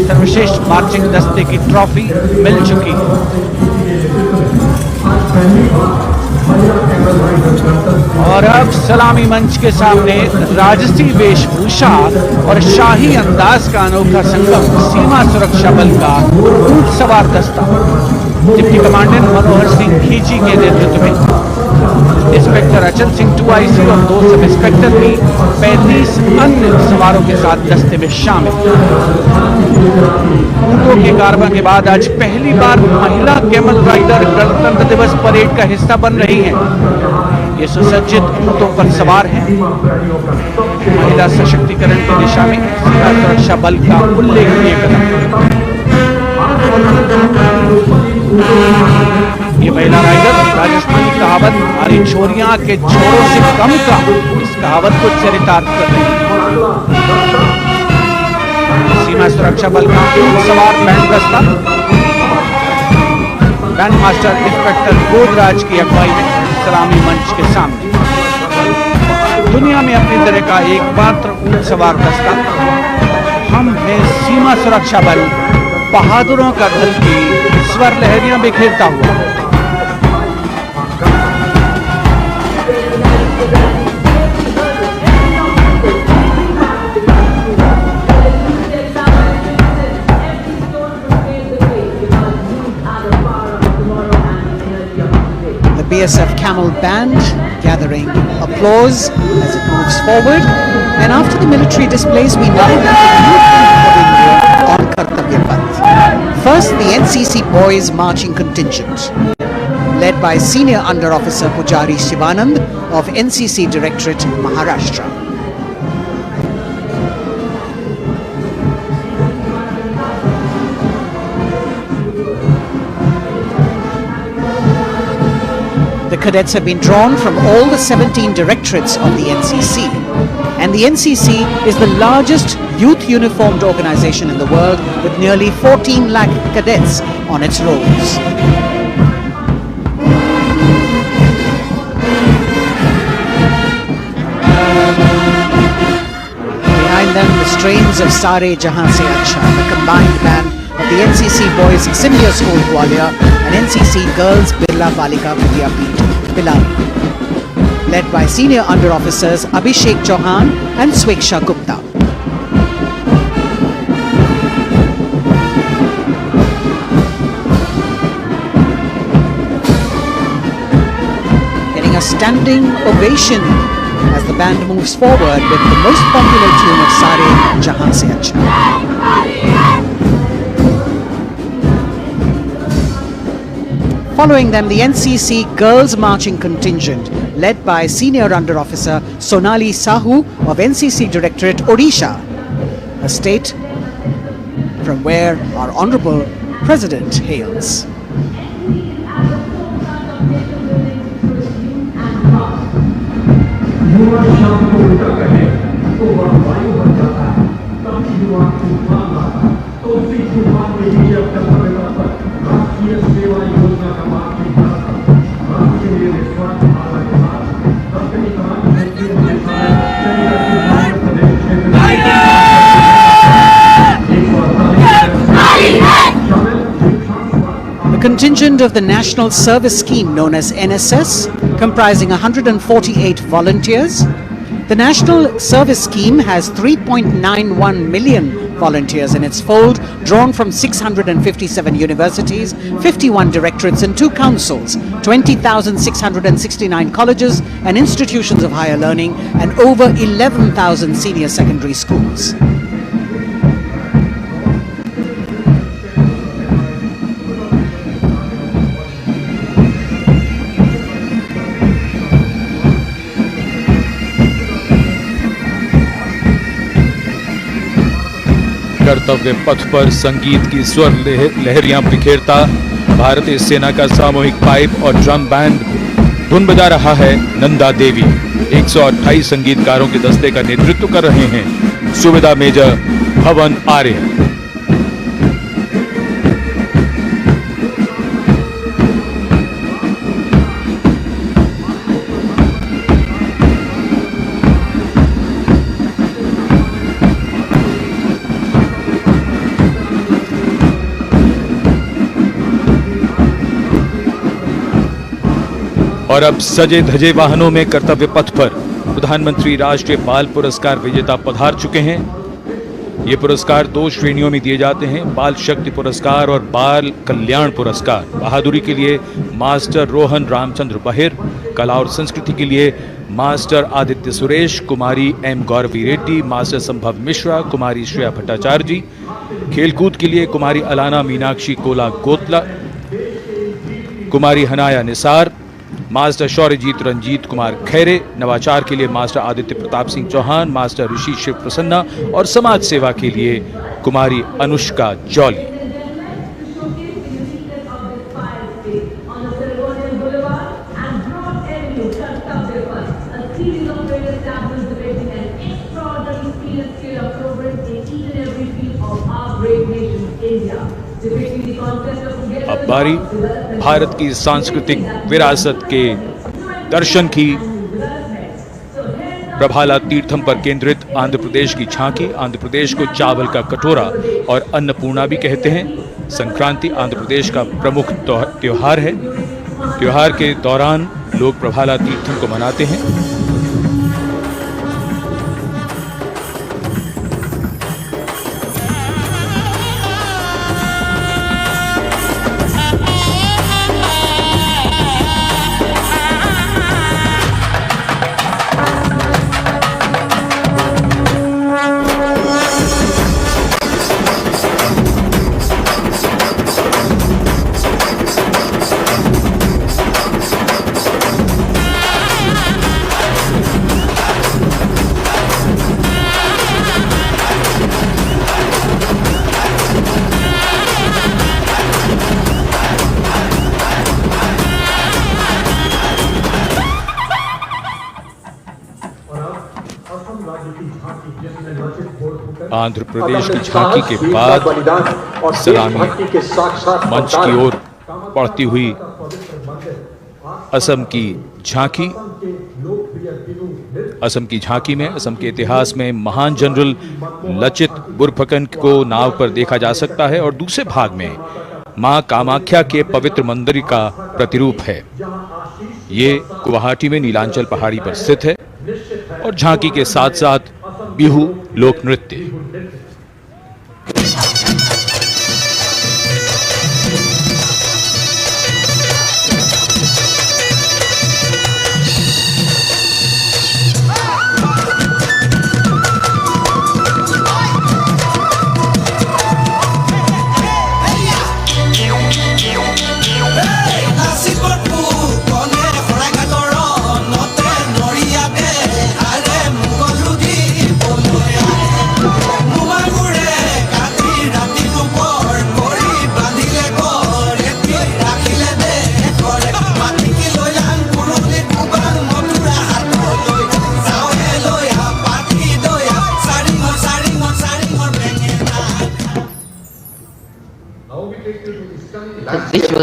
सर्वश्रेष्ठ मार्चिंग दस्ते की ट्रॉफी मिल चुकी है। और अब सलामी मंच के सामने राजसी वेशभूषा और शाही अंदाज का अनोखा संगम सीमा सुरक्षा बल का ऊंट सवार दस्ता डिप्टी कमांडेंट मनोहर सिंह खींची के नेतृत्व में इंस्पेक्टर अचल सिंह 2IC और 2 सब इंस्पेक्टर भी 35 अन्य सवारों के साथ दस्ते में शामिल। ऊंटों के कारवां के बाद आज पहली बार महिला कैमल राइडर गणतंत्र दिवस परेड का हिस्सा बन रही हैं। ये सुसज्जित ऊंटों पर सवार हैं। महिला सशक्तिकरण की दिशा में सीमा सुरक्षा बल का उल्लेखनीय कदम। ये महिला राइडर राजस्थानी कहावत हमारी छोरियां के छोरों से कम का, इस कहावत को चरितार्थ कर रही है। सीमा सुरक्षा बल का सवार बैंड दस्ता बैंड मास्टर इंस्पेक्टर गोदराज की अगुवाई में सलामी मंच के सामने। दुनिया में अपनी तरह का एकमात्र ऊंट सवार दस्ता हम हैं सीमा सुरक्षा बल, बहादुरों का दल की स्वर लहरियां बिखेरता हुआ।
BSF Camel Band gathering applause as it moves forward, and after the military displays we now have the youth of India on Kartavya Path. First, the NCC Boys Marching Contingent led by Senior Under Officer Pujari Shivanand of NCC Directorate, Maharashtra. The cadets have been drawn from all the 17 directorates of the NCC, and the NCC is the largest youth uniformed organization in the world with nearly 14 lakh cadets on its rolls. Behind them, the strains of Sare Jahan Se Acha, the combined band of the NCC Boys Senior School Gwalior and NCC Girls Birla Balika Vidyapeeth Pilani, led by Senior Under Officers Abhishek Chauhan and Sweksha Gupta. Getting a standing ovation as the band moves forward with the most popular tune of Sare Jahan Se Acha. Following them, the NCC Girls Marching Contingent, led by Senior Under Officer Sonali Sahu of NCC Directorate, Odisha, a state from where our Honourable President hails.
युवा शब्द को उल्टा कहे तो वह वायु बन जाता है। कभी युवा तूफान लाता है तो उसी तूफान के नीचे अपने भव्यता पर राष्ट्रीय सेवा योजना का मार्ग निकालता है। राष्ट्र के लिए निस्वार्थ भावना के साथ अपनी कहानी करके प्रदेश क्षेत्र
The contingent of the National Service Scheme known as NSS, comprising 148 volunteers. The National Service Scheme has 3.91 million volunteers in its fold, drawn from 657 universities, 51 directorates and 2 councils, 20,669 colleges and institutions of higher learning, and over 11,000 senior secondary schools.
कर्तव्य पथ पर संगीत की स्वर लहरियां बिखेरता भारतीय सेना का सामूहिक पाइप और ड्रम बैंड धुन बजा रहा है। नंदा देवी 128 संगीतकारों के दस्ते का नेतृत्व कर रहे हैं। सुविधा मेजर भवन आर्य। और अब सजे धजे वाहनों में कर्तव्य पथ पर प्रधानमंत्री राष्ट्रीय बाल पुरस्कार विजेता पधार चुके हैं। ये पुरस्कार 2 श्रेणियों में दिए जाते हैं, बाल शक्ति पुरस्कार और बाल कल्याण पुरस्कार। बहादुरी के लिए मास्टर रोहन रामचंद्र बहिर, कला और संस्कृति के लिए मास्टर आदित्य सुरेश, कुमारी एम गौरवी रेड्डी, मास्टर संभव मिश्रा, कुमारी श्रेया भट्टाचार्य जी, खेलकूद के लिए कुमारी अलाना मीनाक्षी कोला गोतला, कुमारी हनाया निसार, मास्टर शौर्यजीत रंजीत कुमार खैरे, नवाचार के लिए मास्टर आदित्य प्रताप सिंह चौहान, मास्टर ऋषि शिव प्रसन्ना और समाज सेवा के लिए कुमारी अनुष्का जौली। अब बारी भारत की सांस्कृतिक विरासत के दर्शन की। प्रभाला तीर्थम पर केंद्रित आंध्र प्रदेश की झांकी। आंध्र प्रदेश को चावल का कटोरा और अन्नपूर्णा भी कहते हैं। संक्रांति आंध्र प्रदेश का प्रमुख त्योहार है। त्योहार के दौरान लोग प्रभाला तीर्थम को मनाते हैं। आंध्र प्रदेश की झांकी के बाद सलामी मंच की ओर बढ़ती हुई असम की झांकी। असम की झांकी में असम के इतिहास में महान जनरल लचित बुरफकन को नाव पर देखा जा सकता है और दूसरे भाग में मां कामाख्या के पवित्र मंदिर का प्रतिरूप है। ये गुवाहाटी में नीलांचल पहाड़ी पर स्थित है और झांकी के साथ साथ बिहू लोक नृत्य।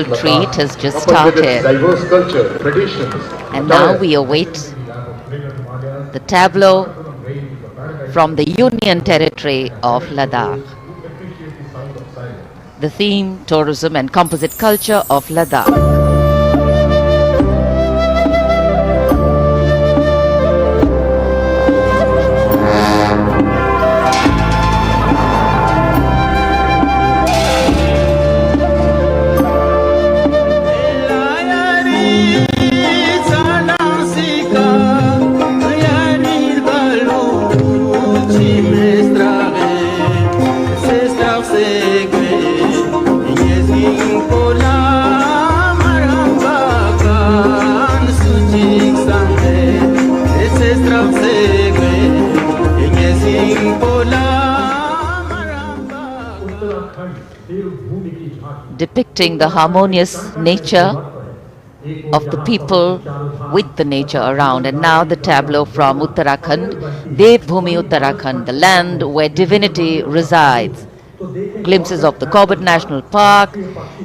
beautiful treat has just
coupled with its
started.
diverse culture, traditions,
And now
attire.
we await the tableau from the Union Territory of Ladakh. The theme, tourism and composite culture of Ladakh. Depicting the harmonious nature of the people with the nature around. And now the tableau from Uttarakhand, Devbhoomi Uttarakhand, the land where divinity resides. Glimpses of the Corbett National Park,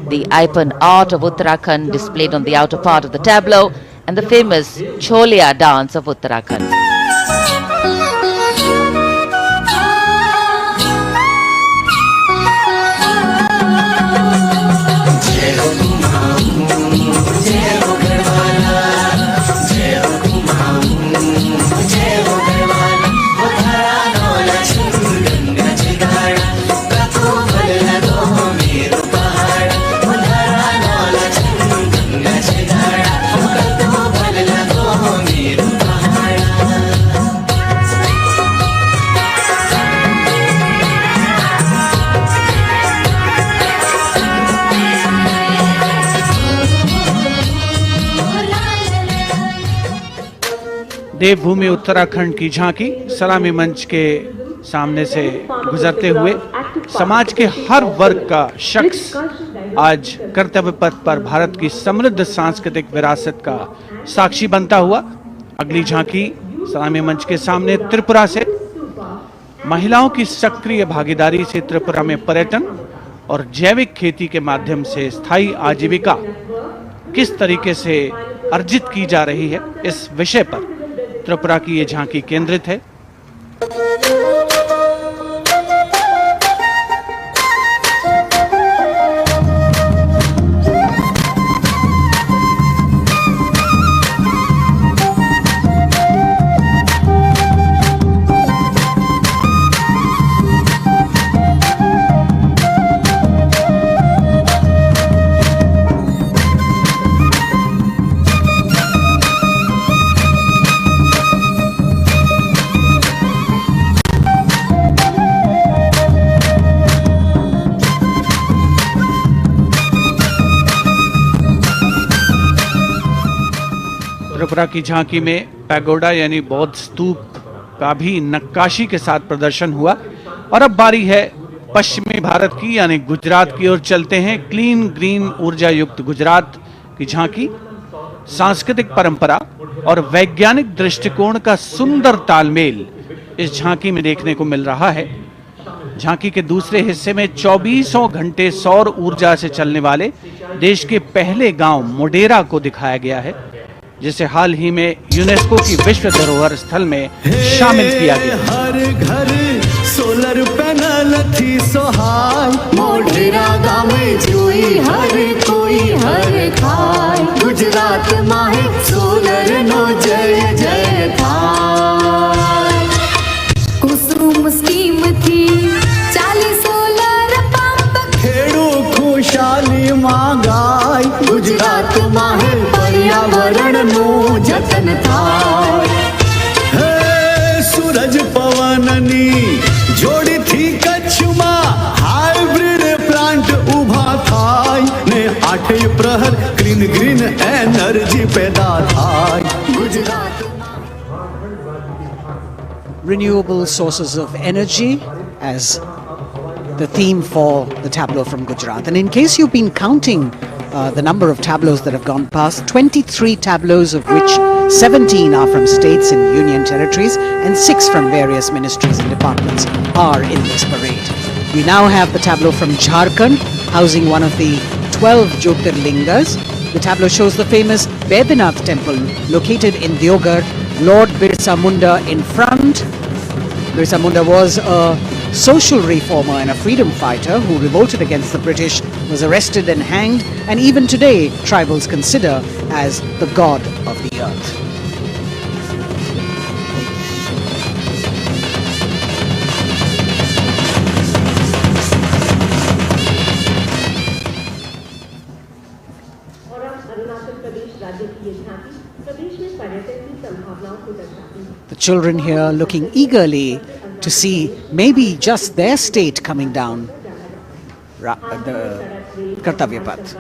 the Ipan art of Uttarakhand displayed on the outer part of the tableau, and the famous Cholia dance of Uttarakhand.
देवभूमि उत्तराखंड की झांकी सलामी मंच के सामने से गुजरते हुए समाज के हर वर्ग का शख्स आज कर्तव्य पथ पर भारत की समृद्ध सांस्कृतिक विरासत का साक्षी बनता हुआ। अगली झांकी सलामी मंच के सामने त्रिपुरा से महिलाओं की सक्रिय भागीदारी से त्रिपुरा में पर्यटन और जैविक खेती के माध्यम से स्थायी आजीविका किस तरीके से अर्जित की जा रही है, इस विषय पर त्रिपुरा की ये झांकी केंद्रित है। त्रिपुरा की झांकी में पैगोडा यानी बौद्ध स्तूप का भी नक्काशी के साथ प्रदर्शन हुआ। और अब बारी है पश्चिमी भारत की यानी गुजरात की ओर चलते हैं। क्लीन ग्रीन ऊर्जा युक्त गुजरात की झांकी सांस्कृतिक परंपरा और वैज्ञानिक दृष्टिकोण का सुंदर तालमेल इस झांकी में देखने को मिल रहा है। झांकी के दूसरे हिस्से में 24 घंटे सौर ऊर्जा से चलने वाले देश के पहले गांव मोडेरा को दिखाया गया है, जिसे हाल ही में यूनेस्को की विश्व धरोहर स्थल में शामिल किया गया।
हर घर सोलर पैनल थी सोहाय, मोढेरा गाँव में जोई हर कोई हर खाय, गुजरात माहे सोलर नो जय जय थाय। कुसुम स्कीम थी 40 सोलर पंप, खेड़ू खुशाली मांगाय, गुजरात माहे पर्यावरण नो जतन थाय। सूरज पवननी जोड़ी थी कच्छ में हाइब्रिड प्लांट उभा थाय ने 8 प्रहर ग्रीन ग्रीन एनर्जी पैदा थाय। Gujarat
renewable sources of energy as the theme for the tableau from Gujarat. And in case you've been counting the number of tableaus that have gone past, 23 tableaus of which 17 are from states and union territories and 6 from various ministries and departments are in this parade. We now have the tableau from Jharkhand, housing one of the 12 Jyotirlingas. The tableau shows the famous Baidyanath temple located in Deoghar. Lord Birsa Munda in front. Birsa Munda was a social reformer and a freedom fighter who revolted against the British, was arrested and hanged, and even today tribals consider as the god of the earth. The children here looking eagerly to see maybe just their state coming down the Kartavya Path.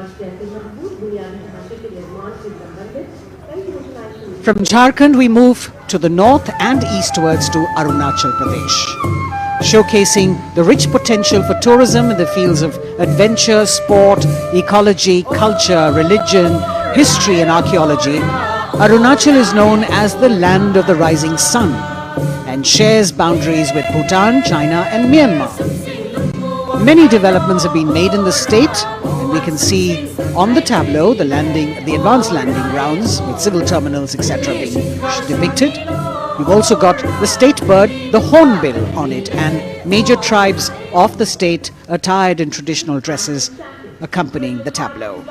From Jharkhand we move to the north and eastwards to Arunachal Pradesh, showcasing the rich potential for tourism in the fields of adventure, sport, ecology, culture, religion, history and archaeology. Arunachal is known as the land of the rising sun and shares boundaries with Bhutan, China and Myanmar. Many developments have been made in the state, and we can see on the tableau the advanced landing grounds with civil terminals etc. being depicted. You've also got the state bird, the hornbill on it, and major tribes of the state attired in traditional dresses accompanying the tableau.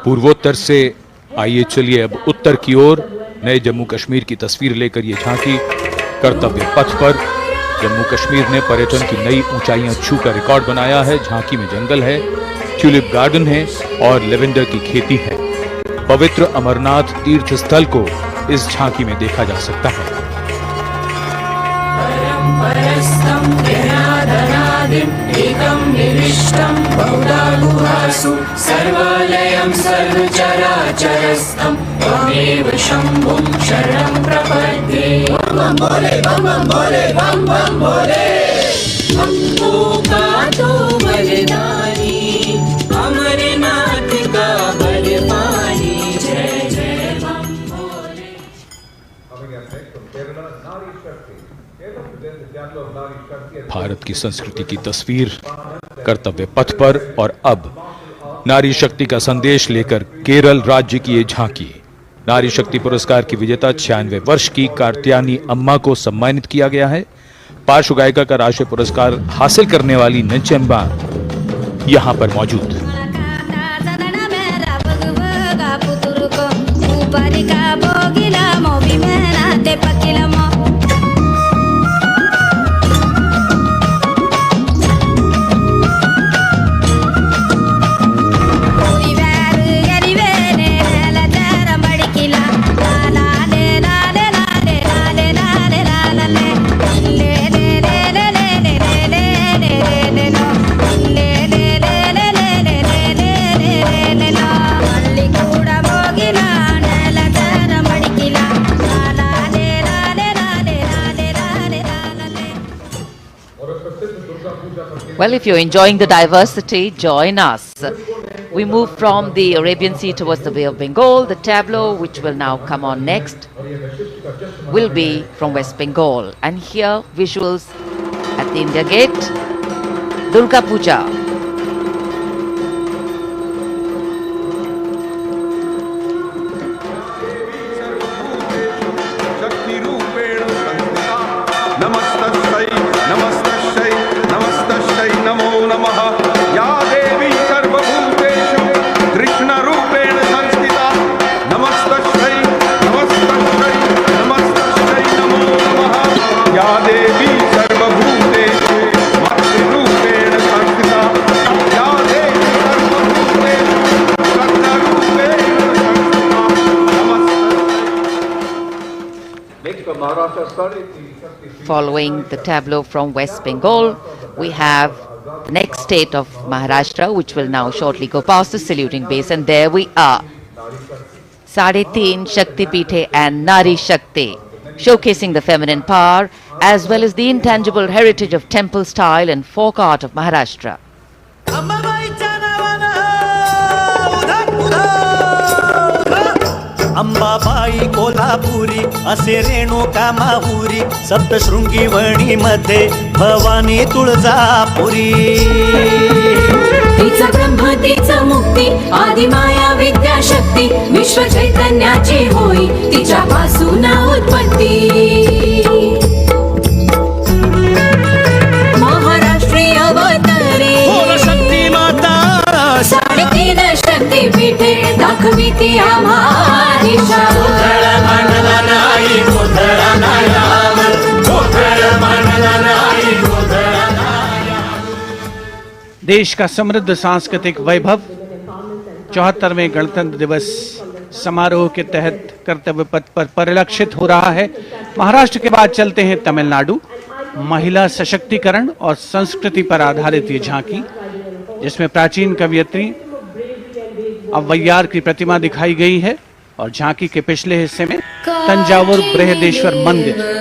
पूर्वोत्तर से आइए चलिए अब उत्तर की ओर नए जम्मू कश्मीर की तस्वीर लेकर ये झांकी कर्तव्य पथ पर। जम्मू कश्मीर ने पर्यटन की नई ऊंचाइयां छूकर रिकॉर्ड बनाया है। झांकी में जंगल है, ट्यूलिप गार्डन है और लेवेंडर की खेती है। पवित्र अमरनाथ तीर्थ स्थल को इस झांकी में देखा जा सकता है।
सर्वालयं सर्वचराचरस्थं त्वमेव शम्भुं शरणं प्रपद्ये। बम भोले बम बम भोले बम बम भोले। हमको का तो बलिदानी अमरनाथ का बलवानी। जय जय बम भोले।
भारत की संस्कृति की तस्वीर कर्तव्य पथ पर, और अब नारी शक्ति का संदेश लेकर केरल राज्य की ये झांकी। नारी शक्ति पुरस्कार की विजेता 96 वर्ष की कार्त्यानी अम्मा को सम्मानित किया गया है। पार्श्व गायिका का राष्ट्रीय पुरस्कार हासिल करने वाली नंचेम्बा यहां पर मौजूद।
Well, if you're enjoying the diversity, join us. We move from the Arabian Sea towards the Bay of Bengal. The tableau, which will now come on next, will be from West Bengal. And here, visuals at the India Gate, Durga Puja. Following the tableau from West Bengal, we have the next state of Maharashtra, which will now shortly go past the saluting base, and there we are. Sade Teen Shakti Pithe and Nari Shakti, showcasing the feminine power as well as the intangible heritage of temple style and folk art of Maharashtra.
Ambabai Kolhapuri असे रेणुका माहुरी सप्तशृंगी वणीमध्ये भवानी तुळजापुरी
तिचा ब्रह्म तिचा मुक्ती आदिमाया विद्याशक्ती विश्व चैतन्याची होई तिच्यापासून उत्पत्ती महाराष्ट्रीय अवतारी
शक्ती माता
3.5 शक्तीपीठे दाखवी ती आम्हा दिशा
देश का समृद्ध सांस्कृतिक वैभव 74वें गणतंत्र दिवस समारोह के तहत कर्तव्य पथ पर परिलक्षित हो रहा है। महाराष्ट्र के बाद चलते हैं तमिलनाडु। महिला सशक्तिकरण और संस्कृति पर आधारित ये झांकी, जिसमें प्राचीन कवयित्री अव्वैयार की प्रतिमा दिखाई गई है और झांकी के पिछले हिस्से में तंजावुर बृहदेश्वर मंदिर।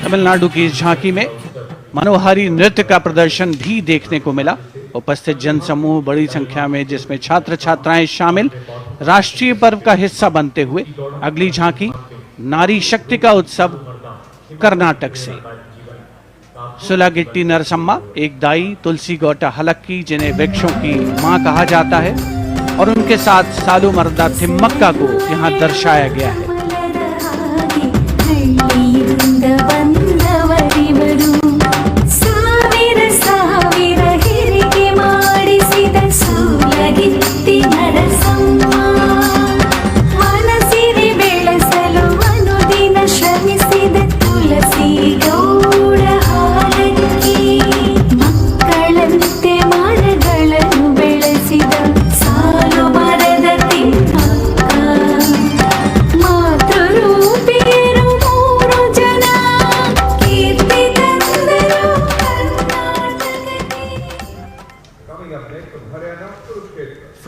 तमिलनाडु की इस झांकी में मनोहारी नृत्य का प्रदर्शन भी देखने को मिला। उपस्थित जनसमूह बड़ी संख्या में, जिसमें छात्र छात्राएं शामिल, राष्ट्रीय पर्व का हिस्सा बनते हुए। अगली झांकी नारी शक्ति का उत्सव कर्नाटक से। सुलागिट्टी नरसम्मा, एक दाई तुलसी गौटा हलक्की, जिन्हें वृक्षों की मां कहा जाता है, और उनके साथ सालू मर्दा थिम्मक्का को यहाँ दर्शाया गया है।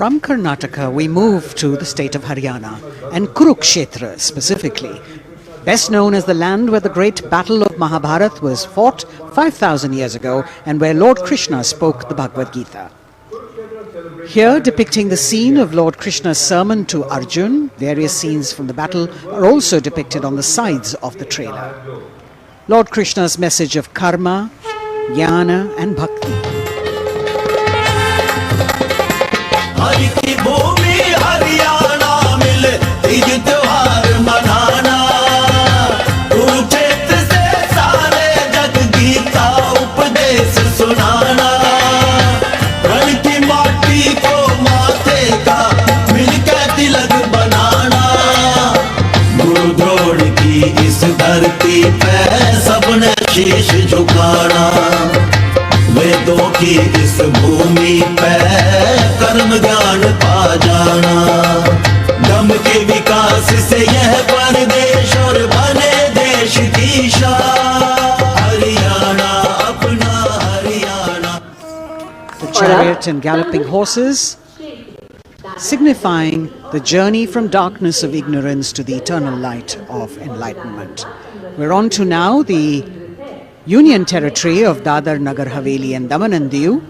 From Karnataka, we move to the state of Haryana and Kurukshetra specifically, best known as the land where the great battle of Mahabharata was fought 5,000 years ago and where Lord Krishna spoke the Bhagavad Gita. Here, depicting the scene of Lord Krishna's sermon to Arjun, various scenes from the battle are also depicted on the sides of the trailer. Lord Krishna's message of karma, jnana and bhakti.
Hari की भूमि हरियाणा मिले तीज त्योहार मनाना कुरुक्षेत्र से सारे जग गीता उपदेश सुनाना रण की माटी को माथे का मिलकर तिलक बनाना गुरु द्रोण की इस धरती पे सबने शीश झुकाना वेदों की इस भूमि पे कर्म ज्ञान पा जाना दम के विकास से यह परदेश और बने देश की शान हरियाणा अपना Haryana.
The chariot and galloping horses signifying the journey from darkness of ignorance to the eternal light of enlightenment. We're on to now the Union Territory of Dadar, Nagar Haveli and Daman and Diu,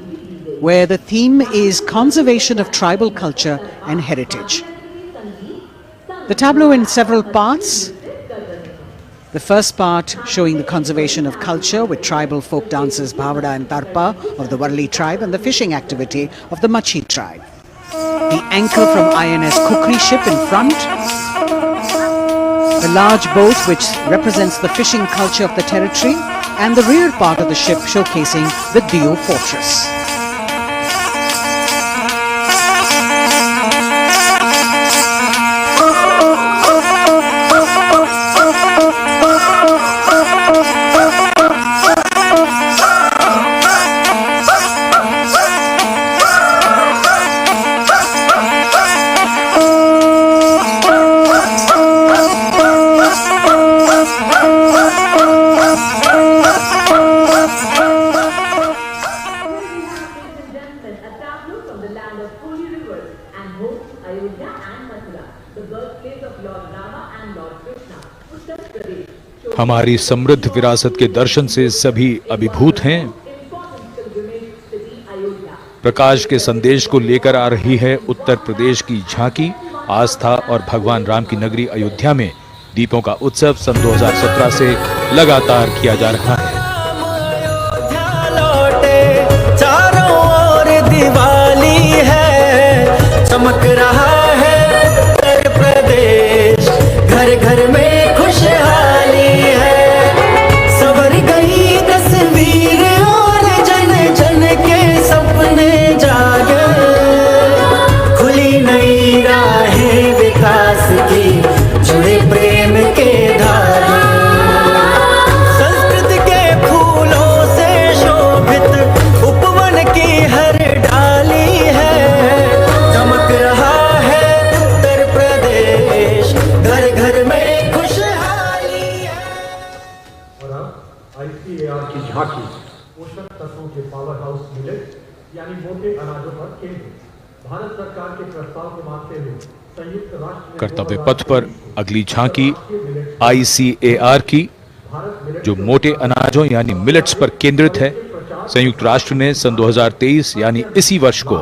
where the theme is conservation of tribal culture and heritage. The tableau in several parts. The first part showing the conservation of culture with tribal folk dances Bhavada and Tarpa of the Warli tribe and the fishing activity of the Machi tribe. The anchor from INS Kukri ship in front. The large boat which represents the fishing culture of the territory, and the rear part of the ship showcasing the Diu fortress.
of Lord Rama and Lord Krishna. Uttar Pradesh.
हमारी समृद्ध विरासत के दर्शन से सभी अभिभूत हैं।
Important pilgrimage city Ayodhya.
प्रकाश के संदेश को लेकर आ रही है उत्तर प्रदेश की झांकी। आस्था और भगवान राम की नगरी अयोध्या में दीपों का उत्सव सन 2017 से लगातार किया जा रहा है।
चारों ओर दिवाली है, चमक रहा है उत्तर प्रदेश, घर घर में खुशहाली है। सवर गई तस्वीर और जन जन के सपने जागे, खुली नई राहें विकास की, जुड़े प्रेम के धागे। संस्कृति के फूलों से शोभित उपवन की हर डाली है, चमक रहा है उत्तर प्रदेश, घर घर में खुशहाली है।
और अब ICAR की झांकी पोषक तत्वों के पावर हाउस मिलेट यानी मोटे अनाजों पर केंद्रित। भारत सरकार के प्रस्ताव को मानते हुए संयुक्त राष्ट्र
कर्तव्य पथ पर अगली झांकी ICAR की, जो मोटे अनाजों यानी मिलेट्स पर केंद्रित है। संयुक्त राष्ट्र ने सन 2023 यानी इसी वर्ष को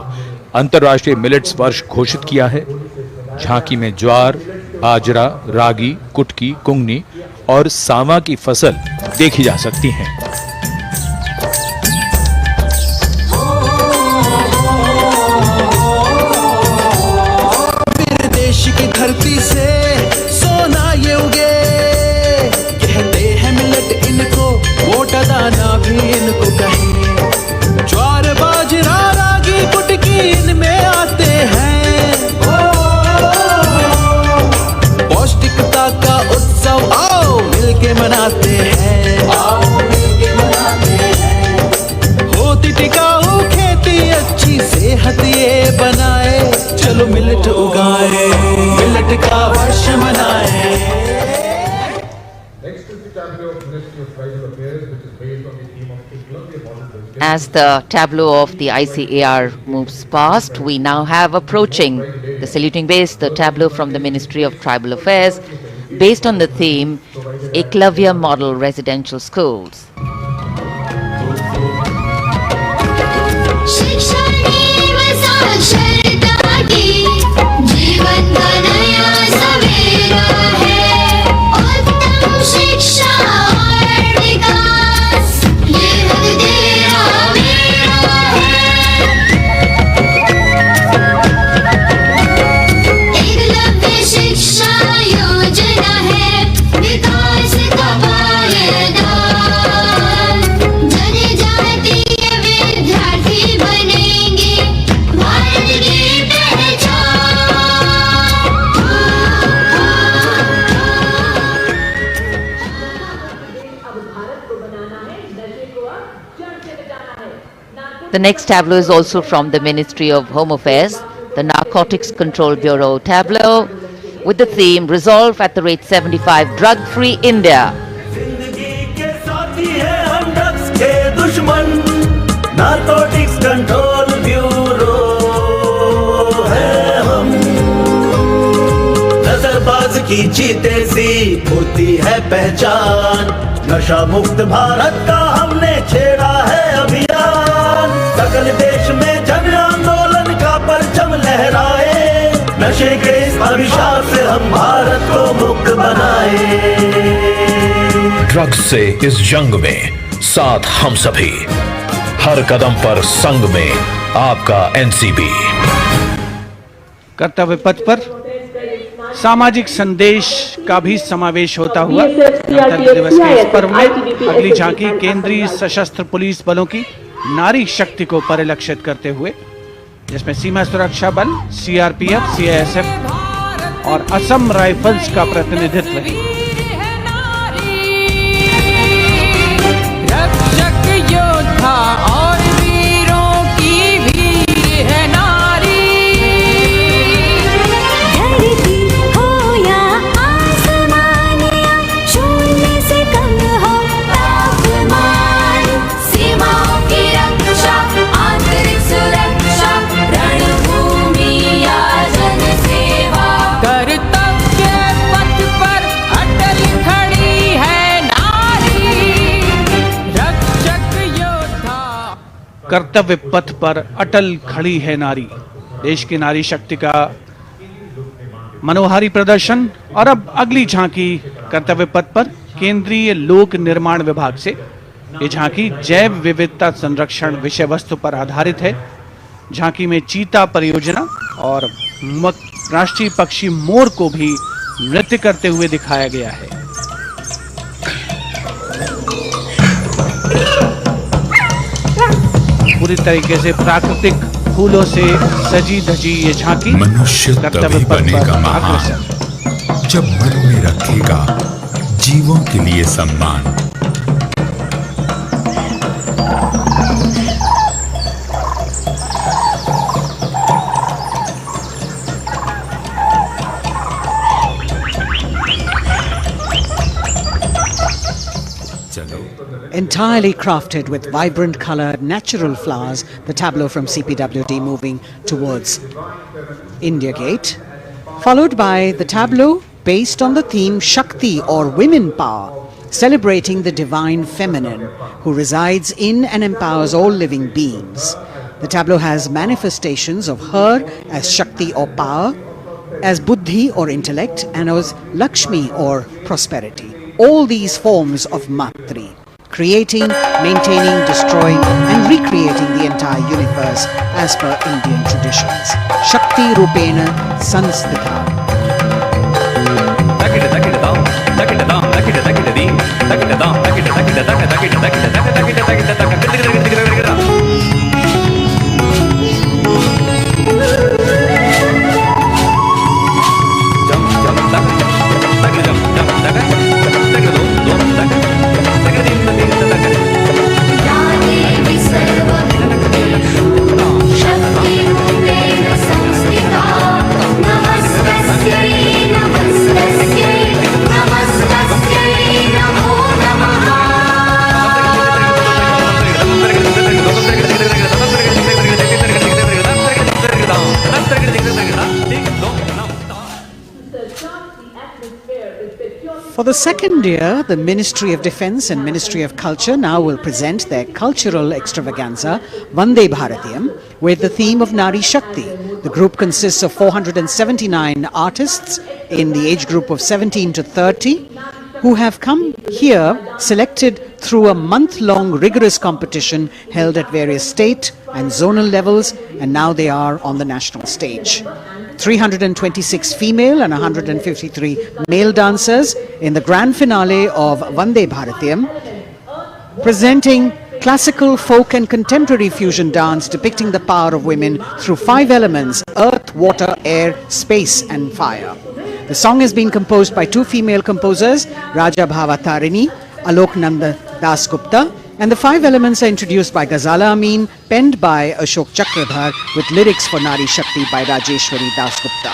अंतर्राष्ट्रीय मिलेट्स वर्ष घोषित किया है। झांकी में ज्वार, बाजरा, रागी, कुटकी, कुंगनी और सांवा की फसल देखी जा सकती है।
देश की धरती से सोना ये उगे, कहते हैं मिलेट इनको, मोटा दाना भी इनको कहें। ज्वार, बाजरा, रागी, कुटकी इनमें आते हैं। पौष्टिकता का उत्सव आओ मिलके मनाते हैं, आओ मिलके मनाते हैं। होती टिकाऊ खेती, अच्छी सेहत ये बनाए, चलो मिलेट उगाए, मिलेट का वर्ष मनाए।
Next is the tableau of Ministry of Tribal Affairs, which is based on the theme of Eklavya Model Vegetarian.
As the tableau of the ICAR moves past, we now have approaching the saluting base, the tableau from the Ministry of Tribal Affairs, based on the theme Eklavya Model Residential Schools.
शिक्षणेव साक्षरता की जीवन का नया सवेरा है। उत्तम शिक्षा और विकास ये हक तेरा मेरा है। एकलव्य शिक्षा योजना है विकास का पायदान। जनजातीय विद्यार्थी बनेंगे भारत की पहचान।
अब भारत को बनाना है, नशे को अब जड़ से मिटाना है।
The next tableau is also from the Ministry of Home Affairs, the Narcotics Control Bureau tableau, with the theme Resolve at the rate 75 Drug-Free India.
जिंदगी के साथी हैं हम ड्रग्स के दुश्मन, नारकोटिक्स कंट्रोल ब्यूरो है हम। नजरबाज की जीते सी होती है पहचान, नशा मुक्त भारत का हमने छेड़ा है अभियान। सकल देश में जन आंदोलन का परचम लहराए, नशे के इस अभिशाप से हम भारत को मुक्त बनाए।
ड्रग्स से इस जंग में साथ हम सभी, हर कदम पर संग में आपका NCB।
कर्तव्य पथ पर सामाजिक संदेश का भी समावेश होता हुआ गणतंत्र दिवस के इस पर्व में अगली झांकी केंद्रीय सशस्त्र पुलिस बलों की नारी शक्ति को परिलक्षित करते हुए, जिसमें सीमा सुरक्षा बल, CRPF, CISF और असम राइफल्स का प्रतिनिधित्व है।
रक्षक योद्धा और वीरों की भी है नारी। धरती हो या आसमान या शून्य से कम हो तापमान, सीमाओं की रक्षा, आंतरिक सुरक्षा, रणभूमि या जनसेवा, कर्तव्य
कर्तव्य पथ पर अटल खड़ी है नारी। देश की नारी शक्ति का मनोहारी प्रदर्शन। और अब अगली झांकी कर्तव्य पथ पर केंद्रीय लोक निर्माण विभाग से। ये झांकी जैव विविधता संरक्षण विषय वस्तु पर आधारित है। झांकी में चीता परियोजना और राष्ट्रीय पक्षी मोर को भी नृत्य करते हुए दिखाया गया है। पूरी तरीके से प्राकृतिक फूलों से सजी धजी ये झांकी
मनुष्य तभी बनेगा महान जब मन में रखेगा जीवों के लिए सम्मान।
Entirely crafted with vibrant colored natural flowers, the tableau from CPWD moving towards India Gate, followed by the tableau based on the theme Shakti or women power, celebrating the divine feminine who resides in and empowers all living beings. The tableau has manifestations of her as Shakti or power, as Buddhi or intellect, and as Lakshmi or prosperity. All these forms of Matri, creating, maintaining, destroying and recreating the entire universe as per Indian traditions. Shakti Rupena Sanstita. For the second year, the Ministry of Defence and Ministry of Culture now will present their cultural extravaganza, Vande Bharatiyam, with the theme of Nari Shakti. The group consists of 479 artists in the age group of 17 to 30 who have come here selected through a month-long rigorous competition held at various state and zonal levels, and now they are on the national stage. 326 female and 153 male dancers in the grand finale of Vande Bharatiyam, presenting classical, folk and contemporary fusion dance depicting the power of women through 5 elements: earth, water, air, space and fire. The song has been composed by 2 female composers, Raja Bhavatarini, Alok Nanda Das Gupta, and the 5 elements are introduced by Ghazala Amin, penned by Ashok Chakradhar, with lyrics for Nari Shakti by Rajeshwari Das Gupta.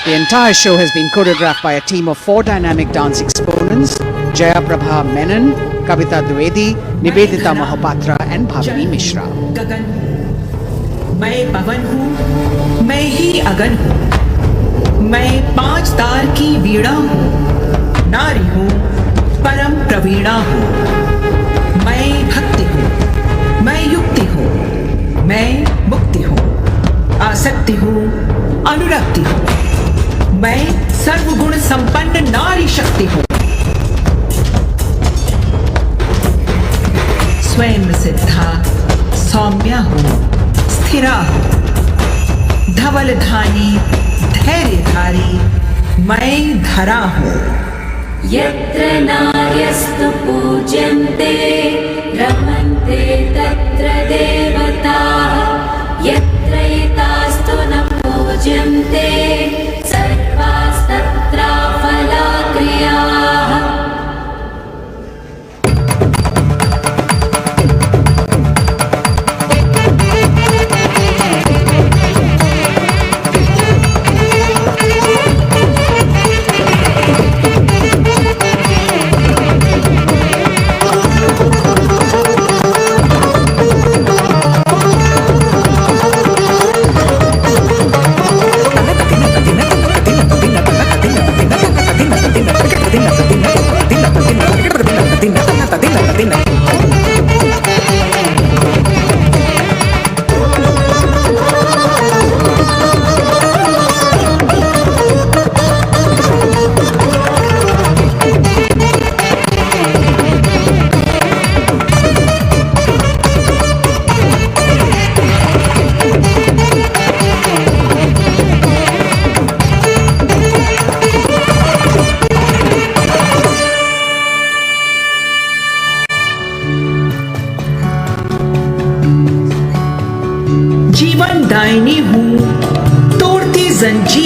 The entire show has been choreographed by a team of 4 dynamic dance exponents: Jaya Prabha Menon, Kavita Dwivedi, Nivedita Mahapatra and Bhavini Mishra.
गगन हूँ, मैं पवन हूँ, मैं ही अगन हूँ, मैं 5 तार की वीणा हूँ, नारी हूँ, परम प्रवीणा हूँ, मैं भक्ति हूँ, मैं युक्ति हूँ, मैं मुक्ति हूँ, आसक्ति हूँ, अनुरक्ति हूँ, मैं सर्वगुण संपन्न नारी शक्ति हूँ। स्वयं सिद्धा सौम्या हूँ, स्थिरा हूँ, धवल धानी धैर्यधारी, मैं धरा हूँ।
यत्र नार्यस्तु पूज्यन्ते रमन्ते तत्र देवताः, यत्र एतास्तु न पूज्यन्ते सर्वास्तत्राफलाक्रियाः।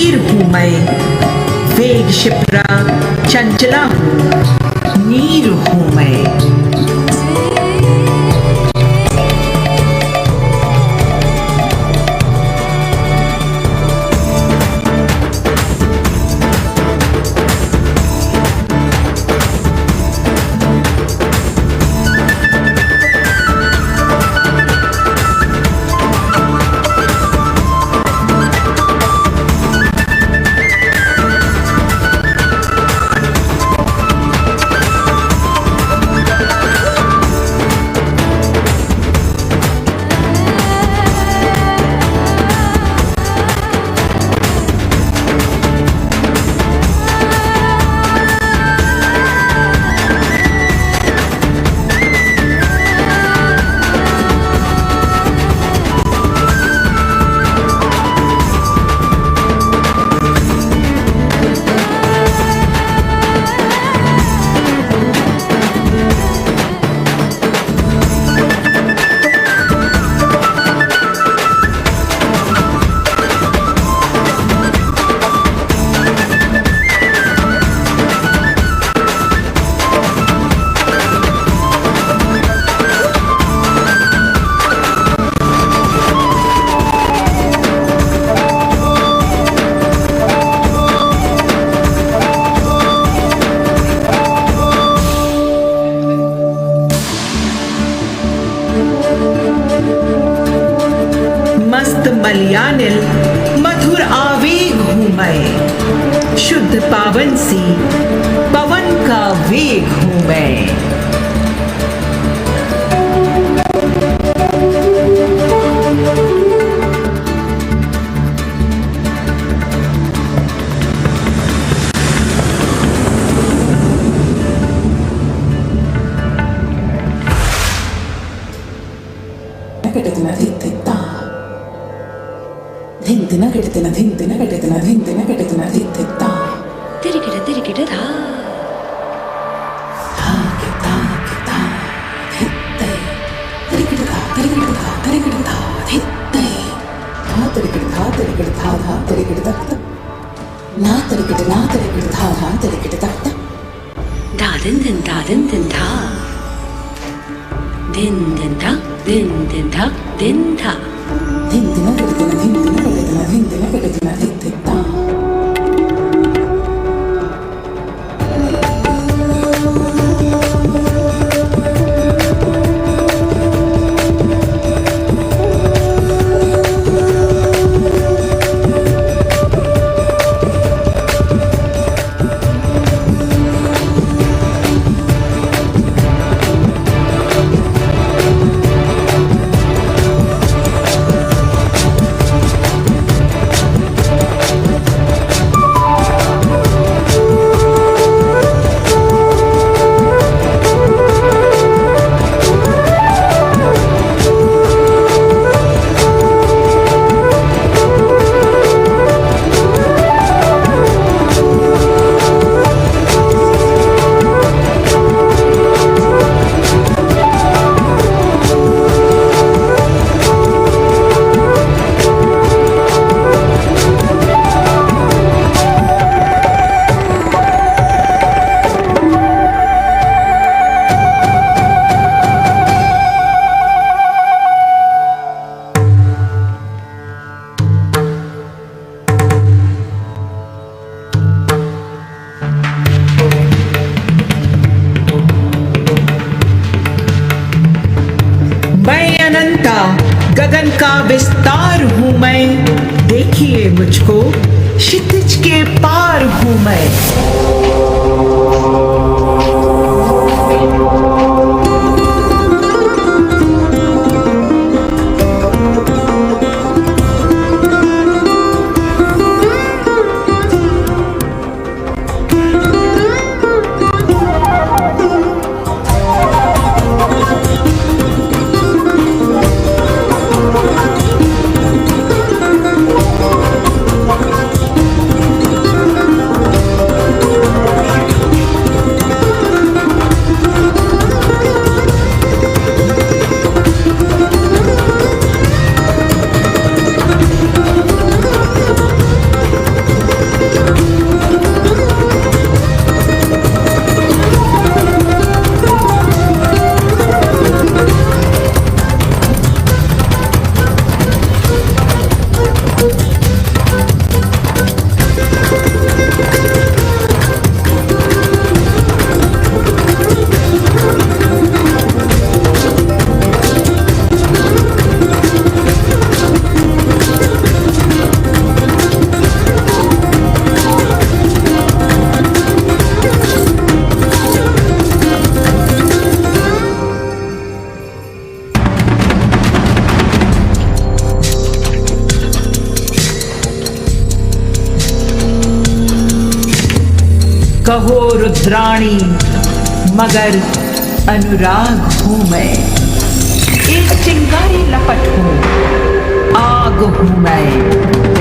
वीर हूँ मैं, वेग शिप्रा चंचला हूँ, नीर हूँ मैं। मलयानिल मधुर आवेग हूँ मैं, शुद्ध पावन सी पवन का वेग हूँ मैं। गगन का विस्तार हूँ मैं, देखिए मुझको क्षितिज के पार हूँ मैं। कहो रुद्राणी मगर अनुराग हूँ मैं, एक चिंगारी लपट हूँ, आग हूँ मैं।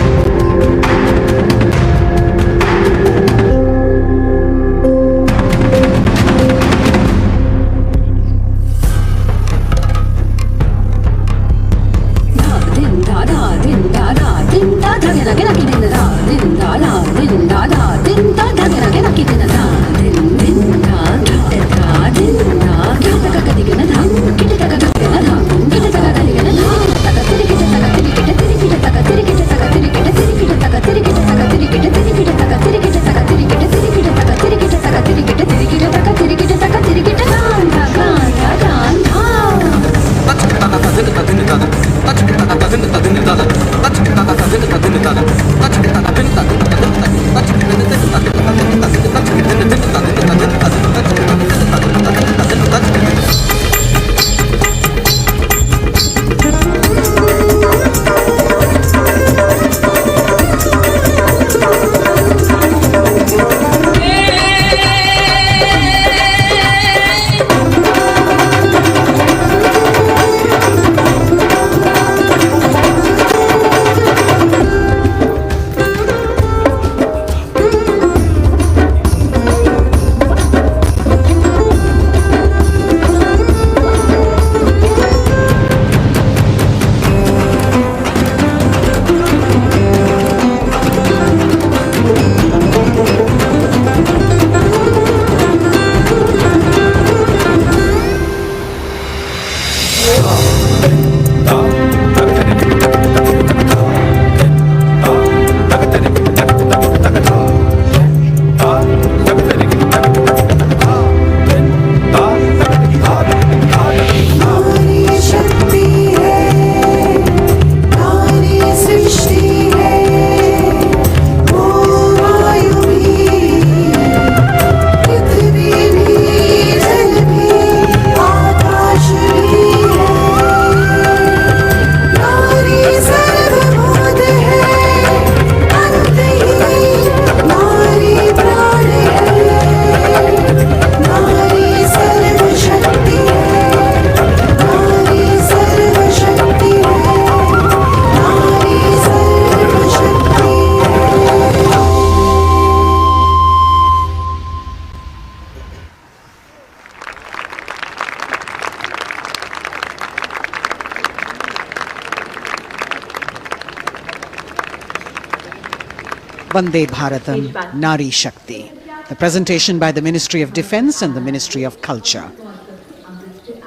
Vande Bharatam Nari Shakti. The presentation by the Ministry of Defence and the Ministry of Culture.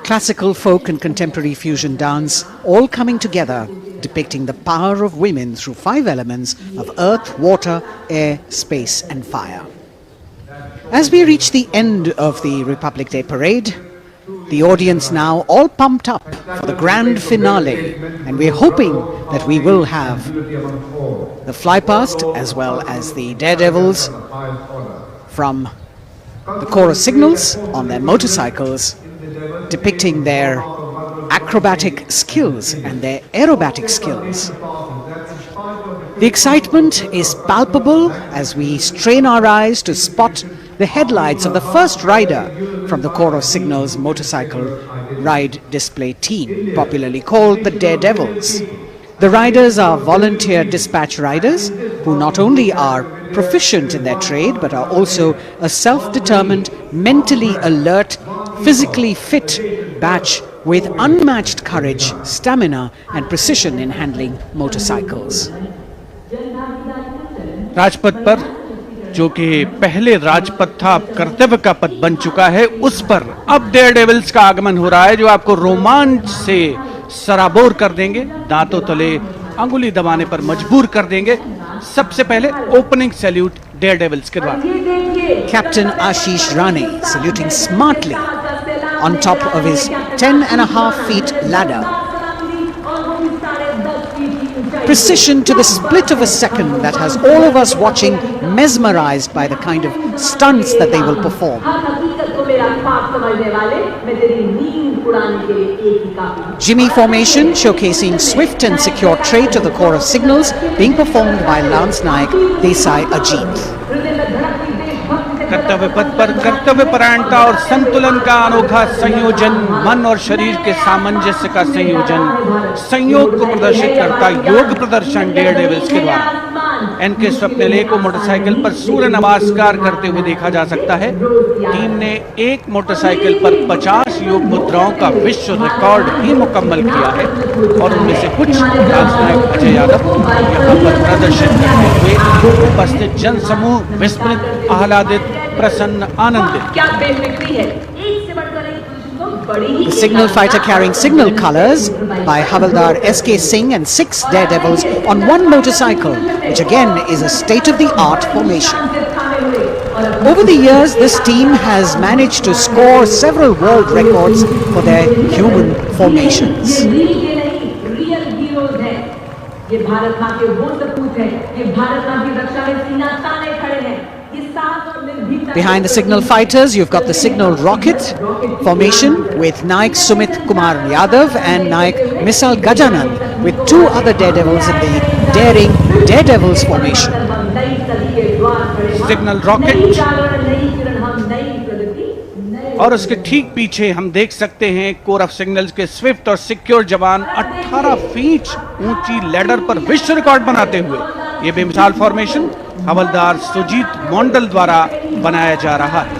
Classical, folk and contemporary fusion dance all coming together, depicting the power of women through 5 elements of earth, water, air, space and fire. As we reach the end of the Republic Day parade, the audience now all pumped up for the grand finale, and we're hoping that we will have the flypast as well as the daredevils from the Corps of Signals on their motorcycles, depicting their acrobatic skills and their aerobatic skills. The excitement is palpable as we strain our eyes to spot the headlights of the first rider from the Corps of Signals motorcycle ride display team, popularly called the Daredevils. The riders are volunteer dispatch riders who not only are proficient in their trade but are also a self-determined, mentally alert, physically fit batch with unmatched courage, stamina and precision in handling motorcycles.
Rajpath पर जो कि पहले राजपथ था अब कर्तव्य का पथ बन चुका है, उस पर अब डेयरडेविल्स का आगमन हो रहा है जो आपको रोमांच से सराबोर कर देंगे, दांतों तले अंगुली दबाने पर मजबूर कर देंगे। सबसे पहले ओपनिंग सैल्यूट डेयरडेविल्स के द्वारा।
Captain Ashish Rane saluting smartly on top of his 10.5 feet ladder. Precision to the split of a second that has all of us watching mesmerized by the kind of stunts that they will perform. Jimmy formation showcasing swift and secure trade to the Corps of Signals being performed by Lance Naik Desai Ajit.
कर्तव्य पथ पर कर्तव्य परायणता और संतुलन का अनोखा संयोजन, मन और शरीर के सामंजस्य का संयोजन, संयोग को प्रदर्शित करता योग प्रदर्शन डेयर डेविल्स के द्वारा एनके स्वप्निल को मोटरसाइकिल पर सूर्य नमस्कार करते हुए देखा जा सकता है। टीम ने एक मोटरसाइकिल पर 50 योग मुद्राओं का विश्व रिकॉर्ड भी मुकम्मल किया है और उनमें से कुछ राजनायक अजय यादव यहाँ पर प्रदर्शित करते हुए उपस्थित जन समूह विस्मृत, आह्लादित, प्रसन्न, आनंदित।
क्या बेफिक्री है, एक से बढ़कर एक पोजीशन को बड़ी ही
The signal fighter carrying signal colors by Havildar S.K. Singh and 6 daredevils on one motorcycle, which again is a state-of-the-art formation. Over the years, this team has managed to score several world records for their human formations.
Real heroes हैं, ये भारत माँ के वो सपूत हैं, ये भारत माँ की रक्षा में सीना ताने खड़े हैं।
Behind the signal fighters, you've got the signal rocket formation with Naik Sumit Kumar Yadav and Naik Misal Gajanand with 2 other daredevils in the daring daredevils formation.
Signal rocket और उसके ठीक पीछे हम देख सकते हैं कोर ऑफ सिग्नल्स के Swift और सिक्योर जवान 18 फीट ऊंची लैडर पर विश्व रिकॉर्ड बनाते हुए ये बेमिसाल फॉर्मेशन हवलदार सुजीत मोंडल द्वारा बनाया जा रहा है।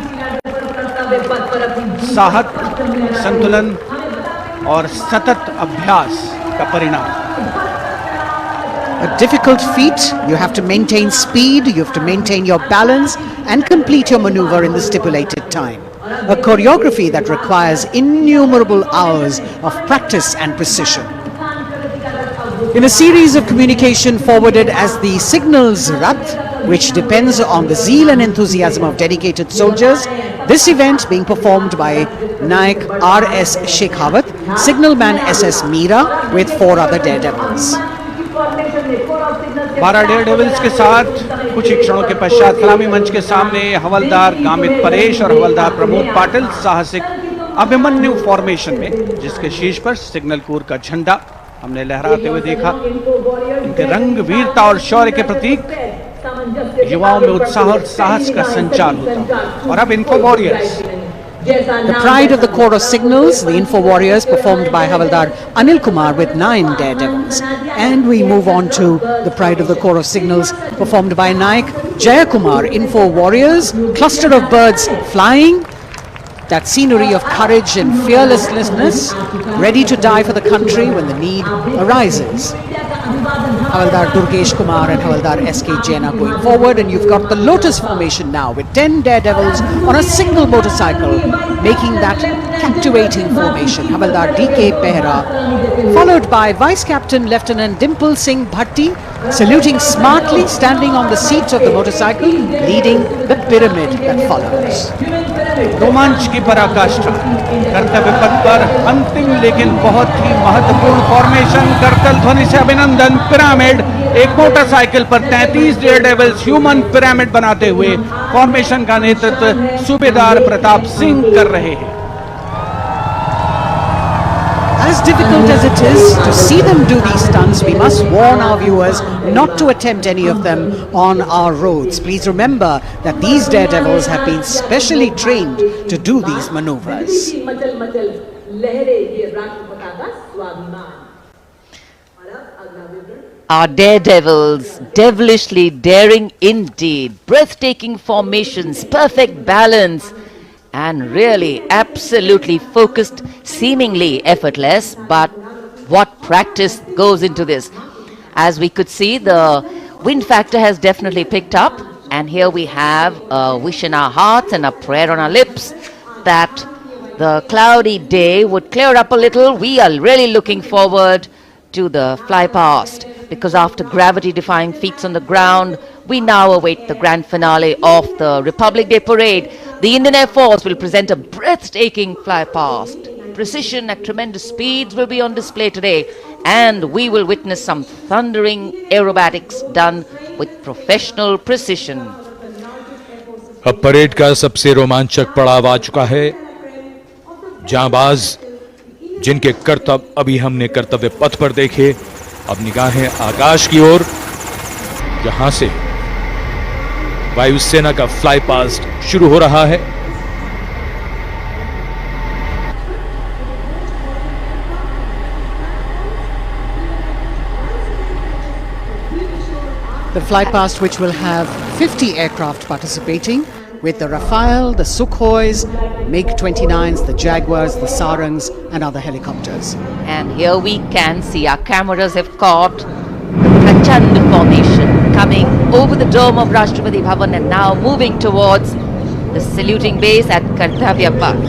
साहस, संतुलन और सतत अभ्यास का परिणाम।
A difficult feat. You have to maintain speed, you have to maintain your balance and complete your maneuver in the stipulated time. A choreography that requires innumerable hours of practice and precision. In a series of communication forwarded as the Signals Rath, which depends on the zeal and enthusiasm of dedicated soldiers, this event being performed by Naik R.S. Shekhawat, Signalman S.S. Meera with 4 other daredevils.
12 dare devils के साथ कुछ ही क्षणों के पश्चात सलामी मंच के सामने हवलदार गामित परेश और हवलदार प्रमोद पाटिल साहसिक अभिमन्यु फॉर्मेशन में, जिसके शीर्ष पर सिग्नल कोर का झंडा हमने लहराते हुए देखा। इनके रंग वीरता और शौर्य के प्रतीक, युवाओं में उत्साह और साहस का संचार होता। और अब info warriors,
The pride of the Corps of Signals, the Info Warriors, performed by Havildar Anil Kumar with 9 daredevils. And we move on to the pride of the Corps of Signals, performed by Naik Jayakumar, Info Warriors, cluster of birds flying, that scenery of courage and fearlessness, ready to die for the country when the need arises. Havildar Durgesh Kumar and Havildar S.K. Jain are going forward, and you've got the Lotus formation now with 10 daredevils on a single motorcycle, making that captivating formation. Havildar D.K. Behra, followed by Vice Captain Lieutenant Dimple Singh Bhatti, saluting smartly, standing on the seat of the motorcycle, leading the pyramid that follows.
रोमांच की पराकाष्ठा, कर्तव्य पथ पर अंतिम लेकिन बहुत ही महत्वपूर्ण फॉर्मेशन, करतल ध्वनि से अभिनंदन। पिरामिड, एक मोटरसाइकिल पर 33 डेयर डेविल्स ह्यूमन पिरामिड बनाते हुए फॉर्मेशन का नेतृत्व सूबेदार प्रताप सिंह कर रहे हैं।
As difficult as it is to see them do these stunts, we must warn our viewers not to attempt any of them on our roads. Please remember that these daredevils have been specially trained to do these maneuvers.
Our daredevils, devilishly daring indeed, breathtaking formations, perfect balance, and really absolutely focused, seemingly effortless, but what practice goes into this. As we could see, the wind factor has definitely picked up, and here we have a wish in our hearts and a prayer on our lips that the cloudy day would clear up a little. We are really looking forward to the fly past, because after gravity-defying feats on the ground, we now await the grand finale of the Republic Day Parade. The Indian Air Force will present a breathtaking fly past. Precision at tremendous speeds will be on display today, and we will witness some thundering aerobatics done with professional precision.
अब parade का सबसे रोमांचक पड़ाव आ चुका है। जांबाज जिनके करतब अभी हमने कर्तव्य पथ पर देखे, अब निगाहें आकाश की ओर, जहां से वायुसेना का फ्लाई पास्ट शुरू हो रहा है।
The flypast, which will have 50 aircraft participating, with the Rafale, the Sukhois, MiG-29s, the Jaguars, the Sarangs and other helicopters.
And here we can see our cameras have caught the Prachand formation coming over the dome of Rashtrapati Bhavan and now moving towards the saluting base at Kartavya Path.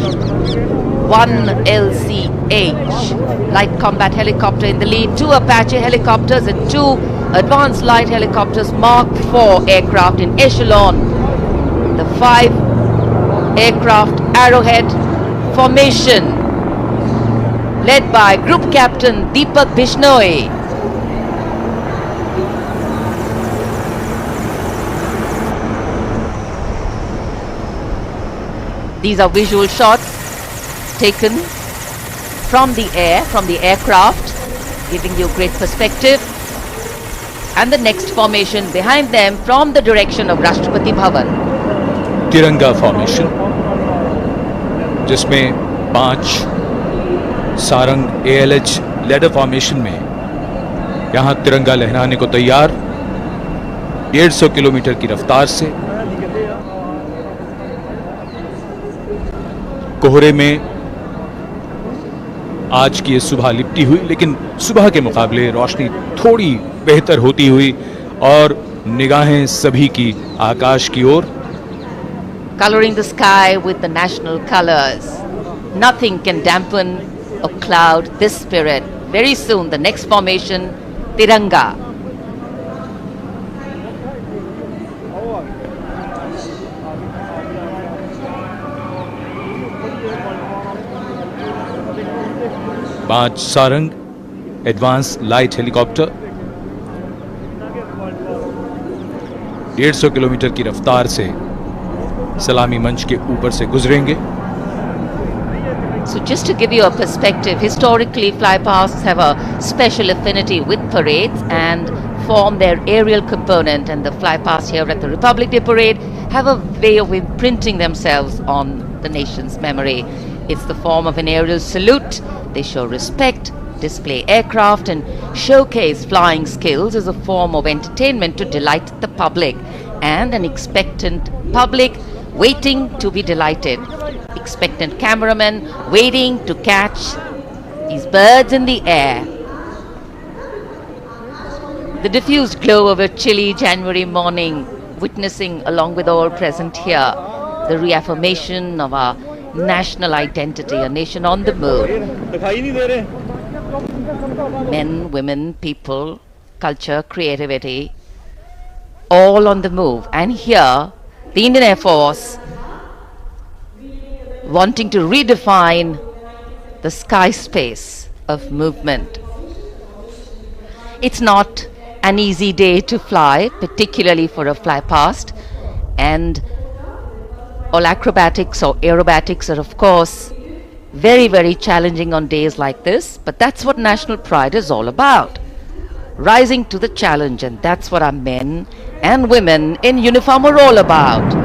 1 LCH light combat helicopter in the lead, 2 Apache helicopters and 2 advanced light helicopters, Mark IV aircraft in echelon. The 5 aircraft Arrowhead formation led by Group Captain Deepak Bishnoi. These are visual shots taken from the air, from the aircraft, giving you great perspective. And the next formation behind them from the direction of Rashtrapati Bhavan.
तिरंगा formation, जिसमें 5 Sarang ALH ladder formation में यहां तिरंगा लहराने को तैयार, 150 kilometre की रफ्तार से। कोहरे में आज की ये सुबह लिपटी हुई, लेकिन सुबह के मुकाबले रोशनी थोड़ी बेहतर होती हुई और निगाहें सभी की आकाश की ओर।
Coloring the sky with the national colors. Nothing can dampen or cloud this spirit. Very soon, the next formation, Tiranga.
पांच Sarang advance light helicopter 150 kilometre की रफ्तार से सलामी मंच के ऊपर से गुजरेंगे।
So just to give you a perspective, historically flypasts have a special affinity with parades and form their aerial component, and the flypasts here at the Republic Day Parade have a way of imprinting themselves on the nation's memory. It's the form of an aerial salute. They show respect, display aircraft and showcase flying skills as a form of entertainment to delight the public, and an expectant public waiting to be delighted. Expectant cameramen waiting to catch these birds in the air. The diffused glow of a chilly January morning, witnessing along with all present here the reaffirmation of our national identity, a nation on the move. Men, women, people, culture, creativity, all on the move. And here, the Indian Air Force wanting to redefine the sky space of movement. It's not an easy day to fly, particularly for a fly past, and all acrobatics or aerobatics are of course very, very challenging on days like this, but that's what national pride is all about. Rising to the challenge, and that's what our men and women in uniform are all about.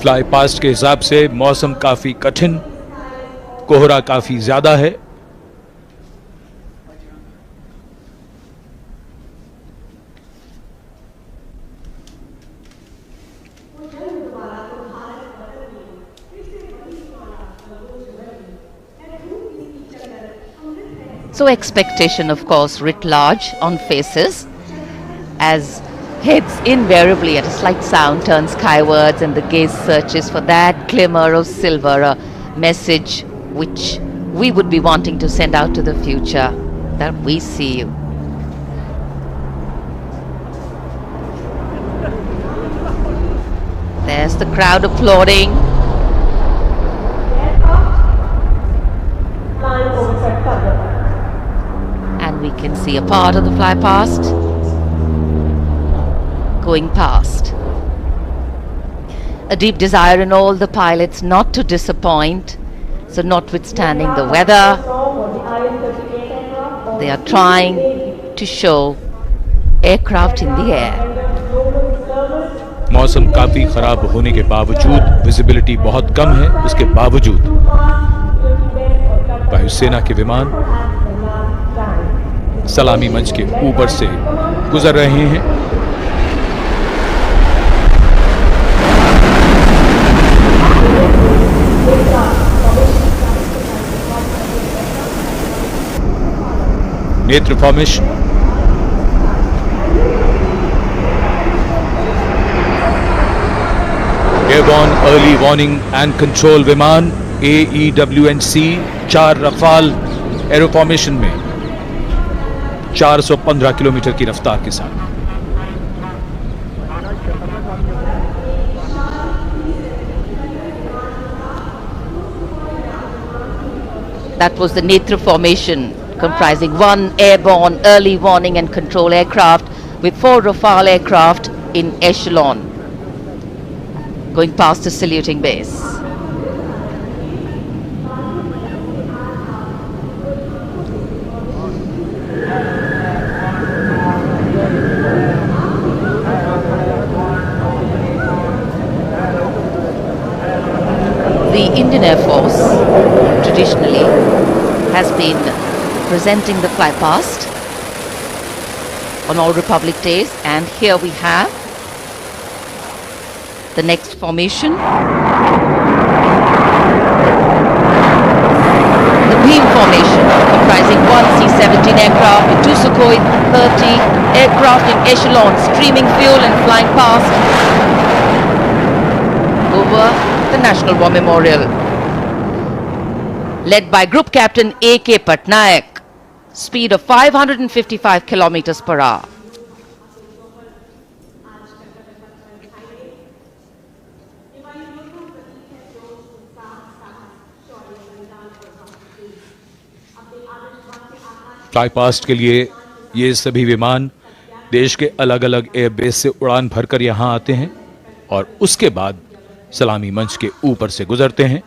Fly past के हिसाब से मौसम काफी कठिन, कोहरा काफी ज्यादा है।
So expectation, of course, writ large on faces as heads invariably at a slight sound turn skywards and the gaze searches for that glimmer of silver, a message which we would be wanting to send out to the future, that we see you. There's the crowd applauding. And we can see a part of the fly past going past. a deep desire in all the pilots not to disappoint. So notwithstanding the weather, they are trying to show aircraft in the air.
मौसम काफी खराब होने के बावजूद, visibility बहुत कम है, उसके बावजूद वायुसेना के विमान सलामी मंच के ऊपर से गुजर रहे हैं। नेत्र formation, airborne early warning and control विमान AEWNC 4 रफाल एरो फॉर्मेशन में 415 किलोमीटर की रफ्तार के साथ।
That was the Netra formation, comprising 1 airborne early warning and control aircraft with 4 Rafale aircraft in echelon, going past the saluting base. The Indian Air Force traditionally has been presenting the fly past on all Republic Days, and here we have the next formation. The beam formation, comprising 1 C-17 aircraft with 2 Sukhoi 30 aircraft in echelon, streaming fuel and flying past over the National War Memorial, led by Group Captain A.K. Patnaik, speed of 555 kilometers per hour.
Fly past के लिए ये सभी विमान देश के अलग अलग airbase से उड़ान भरकर यहां आते हैं और उसके बाद सलामी मंच के ऊपर से गुजरते हैं।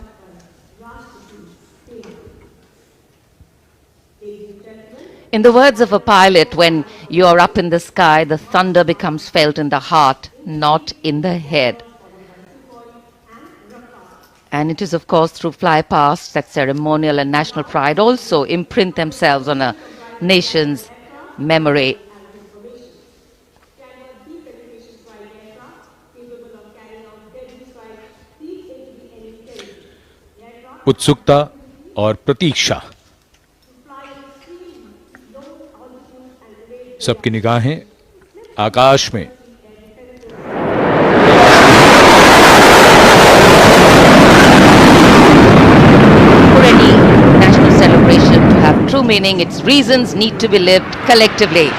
In the words of a pilot, when you are up in the sky, the thunder becomes felt in the heart, not in the head. And it is, of course, through flypasts that ceremonial and national pride also imprint themselves on a nation's memory.
उत्सुकता और प्रतीक्षा, सबकी निगाहें आकाश में।
For any national celebration to have true meaning, its reasons need to be lived collectively.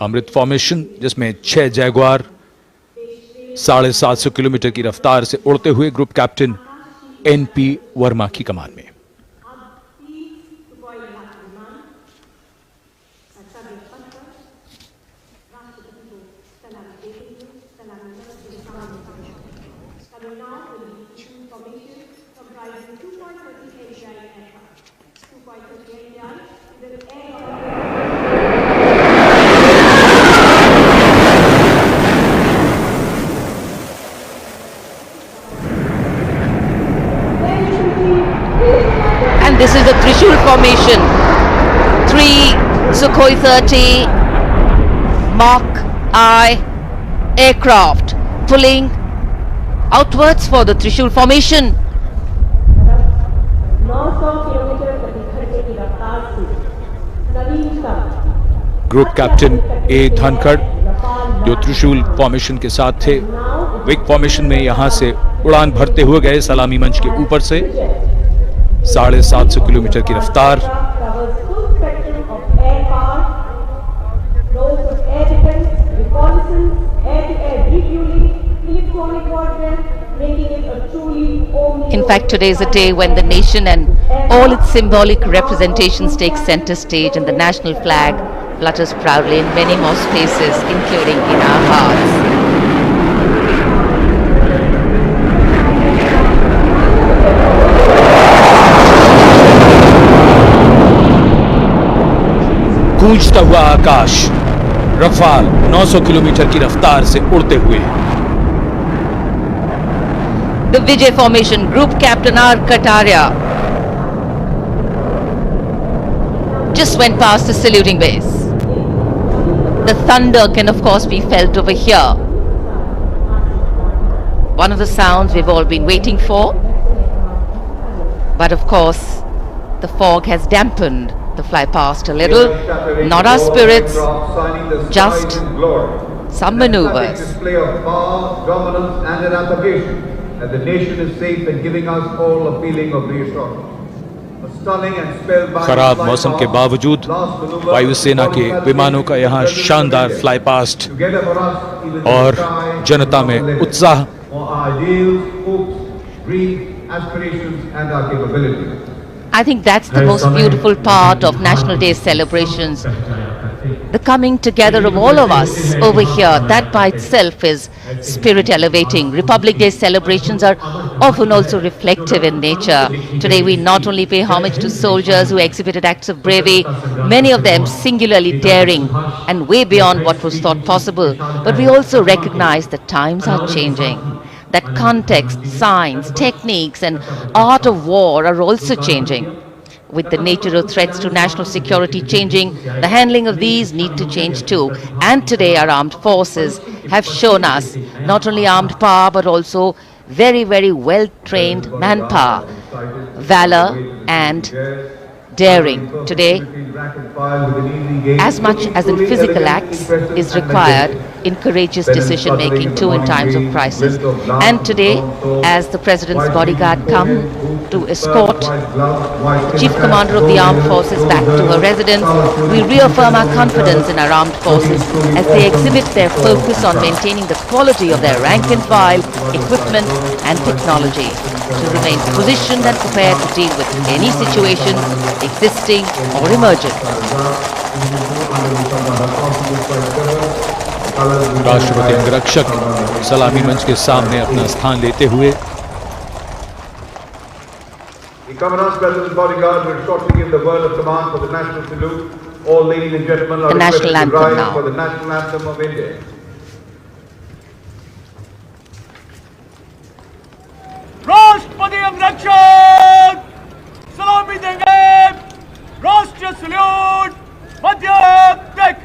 Amrit formation, जिसमें 6 Jaguar 750 kilometre की रफ्तार से उड़ते हुए ग्रुप कैप्टन NP वर्मा की कमान में।
This is the Trishul formation. 3 Sukhoi 30 Mark I aircraft pulling outwards for the Trishul formation.
900 kilometre प्रति घंटे की रफ्तार से नवीनतम
ग्रुप कैप्टन A धनखड़, जो त्रिशूल फॉर्मेशन के साथ थे, विक फॉर्मेशन में यहां से उड़ान भरते हुए गए सलामी मंच के ऊपर से। 750 किलोमीटर की रफ्तार।
In fact, today is a day when the nation and all its symbolic representations take center stage, and the national flag flutters proudly in many more spaces, including in our hearts.
गूंजता हुआ आकाश, Rafale 900 kilometre की रफ्तार से उड़ते हुए।
The Vijay Formation Group Captain R. Kataria just went past the saluting base. The thunder can of course be felt over here. One of the sounds we've all been waiting for. But of course, the fog has dampened the fly past a little. Not our spirits, just some maneuvers.
Display of power, dominance and eradication. That the nation is safe and giving us all a feeling of reassurance. A stunning and spellbinding
खराब मौसम के बावजूद वायुसेना के विमानों का यहाँ शानदार फ्लाई पास्ट और जनता में उत्साह।
I think that's the most beautiful part of National Day celebrations. The coming together of all of us over here, that by itself is spirit elevating. Republic Day celebrations are often also reflective in nature. Today we not only pay homage to soldiers who exhibited acts of bravery, many of them singularly daring and way beyond what was thought possible, but we also recognize that times are changing. That context, science, techniques and art of war are also changing. With the nature of threats to national security changing, the handling of these need to change too. And today our armed forces have shown us not only armed power but also very, very well-trained manpower, valor and daring. Today, as much as in physical acts is required in courageous decision-making too in times of crisis. And today, as the President's bodyguard come to escort the Chief Commander of the Armed Forces back to her residence, we reaffirm our confidence in our armed forces as they exhibit their focus on maintaining the quality of their rank and file, equipment and technology to remain positioned and prepared to deal with any situation existing or emerging.
राष्ट्रपति अंगरक्षक सलामी मंच के सामने अपना स्थान लेते हुए
The Commandant's President's bodyguard will shortly give the word of command for the national salute. All ladies and gentlemen are requested to rise for the national anthem of India.
राष्ट्रपति अंगरक्षक सलामी देंगे। राष्ट्रीय सल्यूट मध्य टेक।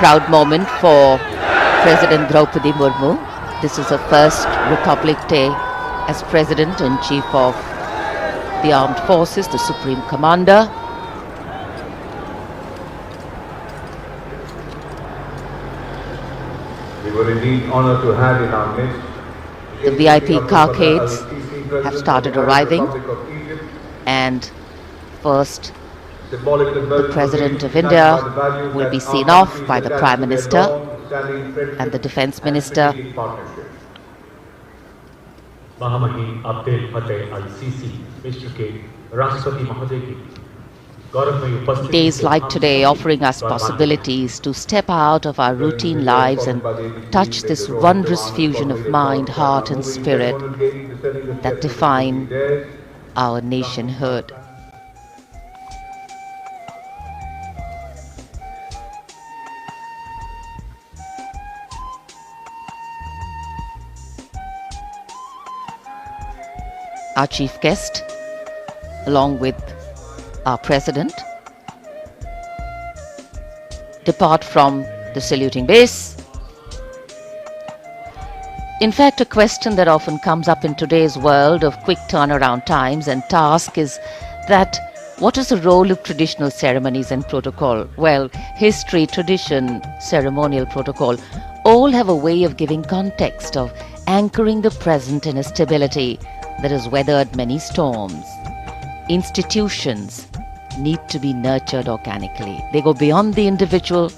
Proud moment for President Draupadi Murmu. This is her first Republic Day as President and Chief of the Armed Forces, the Supreme Commander.
We were indeed honored to have in our midst
the VIP carcades have started arriving, and first the President of India will be seen off by the Prime Minister and the Defence Minister.
महामहिम अब्दुल फतेह अल-सीसी विश्व के राष्ट्रपति महोदय की
Days like today offering us possibilities to step out of our routine lives and touch this wondrous fusion of mind, heart and spirit that define our nationhood. Our chief guest, along with our president, depart from the saluting base. In fact, a question that often comes up in today's world of quick turnaround times and tasks is that what is the role of traditional ceremonies and protocol? Well, history, tradition, ceremonial protocol all have a way of giving context, of anchoring the present in a stability that has weathered many storms. Institutions need to be nurtured organically. They go beyond the individual,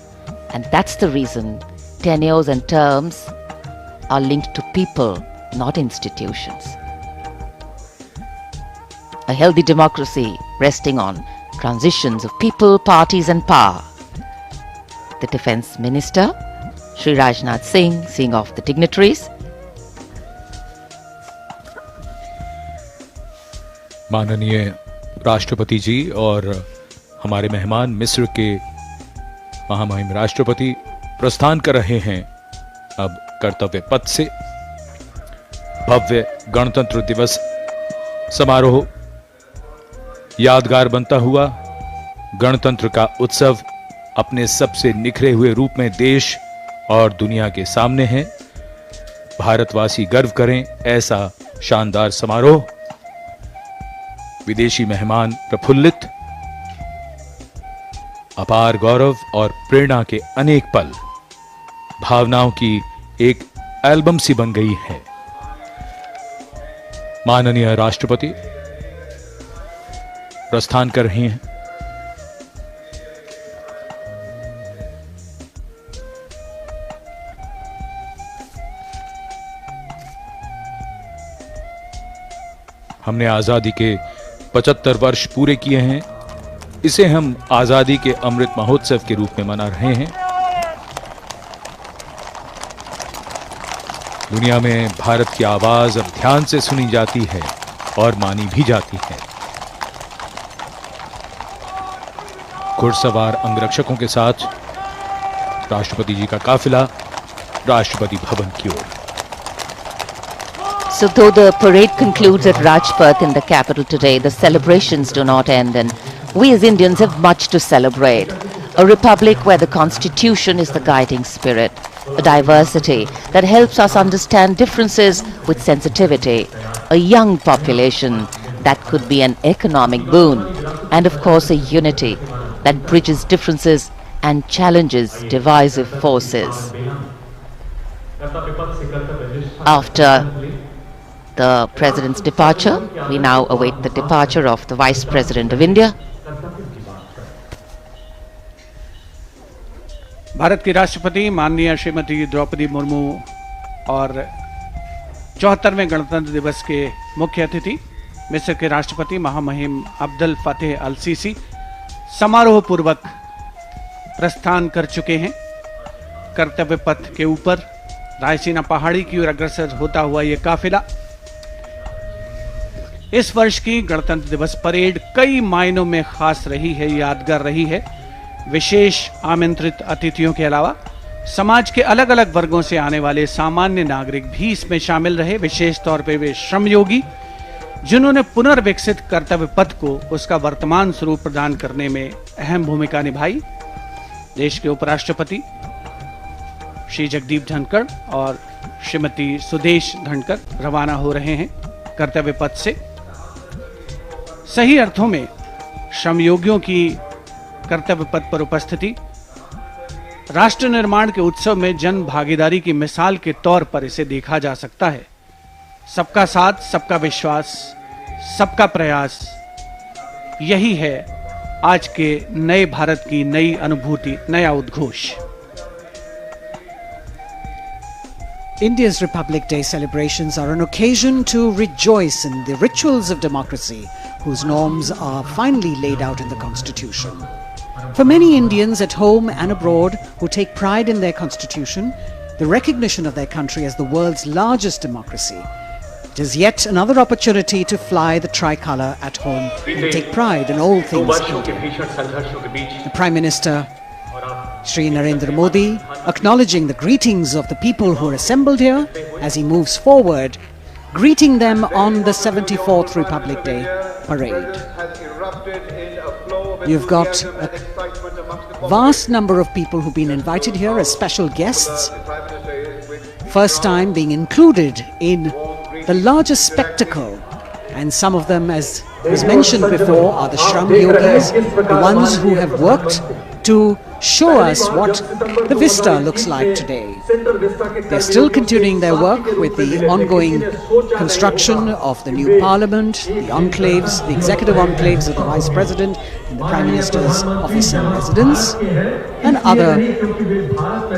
and that's the reason tenures and terms are linked to people, not institutions. A healthy democracy resting on transitions of people, parties and power. The Defence Minister, Shri Rajnath Singh, seeing off the dignitaries.
माननीय राष्ट्रपति जी और हमारे मेहमान मिस्र के महामहिम राष्ट्रपति प्रस्थान कर रहे हैं अब कर्तव्य पथ से। भव्य गणतंत्र दिवस समारोह यादगार बनता हुआ गणतंत्र का उत्सव अपने सबसे निखरे हुए रूप में देश और दुनिया के सामने है। भारतवासी गर्व करें ऐसा शानदार समारोह। विदेशी मेहमान प्रफुल्लित, अपार गौरव और प्रेरणा के अनेक पल भावनाओं की एक एल्बम सी बन गई है। माननीय राष्ट्रपति प्रस्थान कर रहे हैं। हमने आजादी के 75 वर्ष पूरे किए हैं। इसे हम आजादी के अमृत महोत्सव के रूप में मना रहे हैं। दुनिया में भारत की आवाज अब ध्यान से सुनी जाती है और मानी भी जाती है। घुड़सवार अंगरक्षकों के साथ राष्ट्रपति जी का काफिला राष्ट्रपति भवन की ओर।
So though the parade concludes at Rajpath in the capital today, the celebrations do not end, and we as Indians have much to celebrate. A republic where the constitution is the guiding spirit, a diversity that helps us understand differences with sensitivity, a young population that could be an economic boon, and of course a unity that bridges differences and challenges divisive forces. After the President's departure, we now await the departure of the Vice President of India.
Bharat की राष्ट्रपति माननीय श्रीमती द्रौपदी मुर्मू और 74वें गणतंत्र दिवस के मुख्य अतिथि मिस्र के राष्ट्रपति महामहिम अब्दुल फतेह अल सीसी समारोह पूर्वक प्रस्थान कर चुके हैं। कर्तव्य पथ के ऊपर रायसीना पहाड़ी की ओर अग्रसर होता हुआ ये काफिला इस वर्ष की गणतंत्र दिवस परेड कई मायनों में खास रही है, यादगार रही है। विशेष आमंत्रित अतिथियों के अलावा समाज के अलग अलग वर्गों से आने वाले सामान्य नागरिक भी इसमें शामिल रहे। विशेष तौर पे वे श्रमयोगी जिन्होंने पुनर्विकसित कर्तव्य पथ को उसका वर्तमान स्वरूप प्रदान करने में अहम भूमिका निभाई। देश के उपराष्ट्रपति श्री जगदीप धनखड़ और श्रीमती सुदेश धनखड़ रवाना हो रहे हैं कर्तव्य पथ से। सही अर्थों में श्रमयोगियों की कर्तव्य पथ पर उपस्थिति राष्ट्र निर्माण के उत्सव में जन भागीदारी की मिसाल के तौर पर इसे देखा जा सकता है। सबका साथ, सबका विश्वास, सबका प्रयास, यही है आज के नए भारत की नई अनुभूति, नया उद्घोष।
India's Republic Day celebrations are an occasion to rejoice in the rituals of democracy, whose norms are finally laid out in the Constitution. For many Indians at home and abroad who take pride in their Constitution, the recognition of their country as the world's largest democracy It is yet another opportunity to fly the tricolour at home and take pride in all things Indian. The Prime Minister, Shri Narendra Modi, acknowledging the greetings of the people who are assembled here as he moves forward, greeting them on the 74th Republic Day parade. You've got a vast number of people who've been invited here as special guests, first time being included in the largest spectacle, and some of them, as was mentioned before, are the Shram Yogis, the ones who have worked to show us what the vista looks like today. They're still continuing their work with the ongoing construction of the new parliament, the enclaves, the executive enclaves of the Vice President and the Prime Minister's office and residence, and other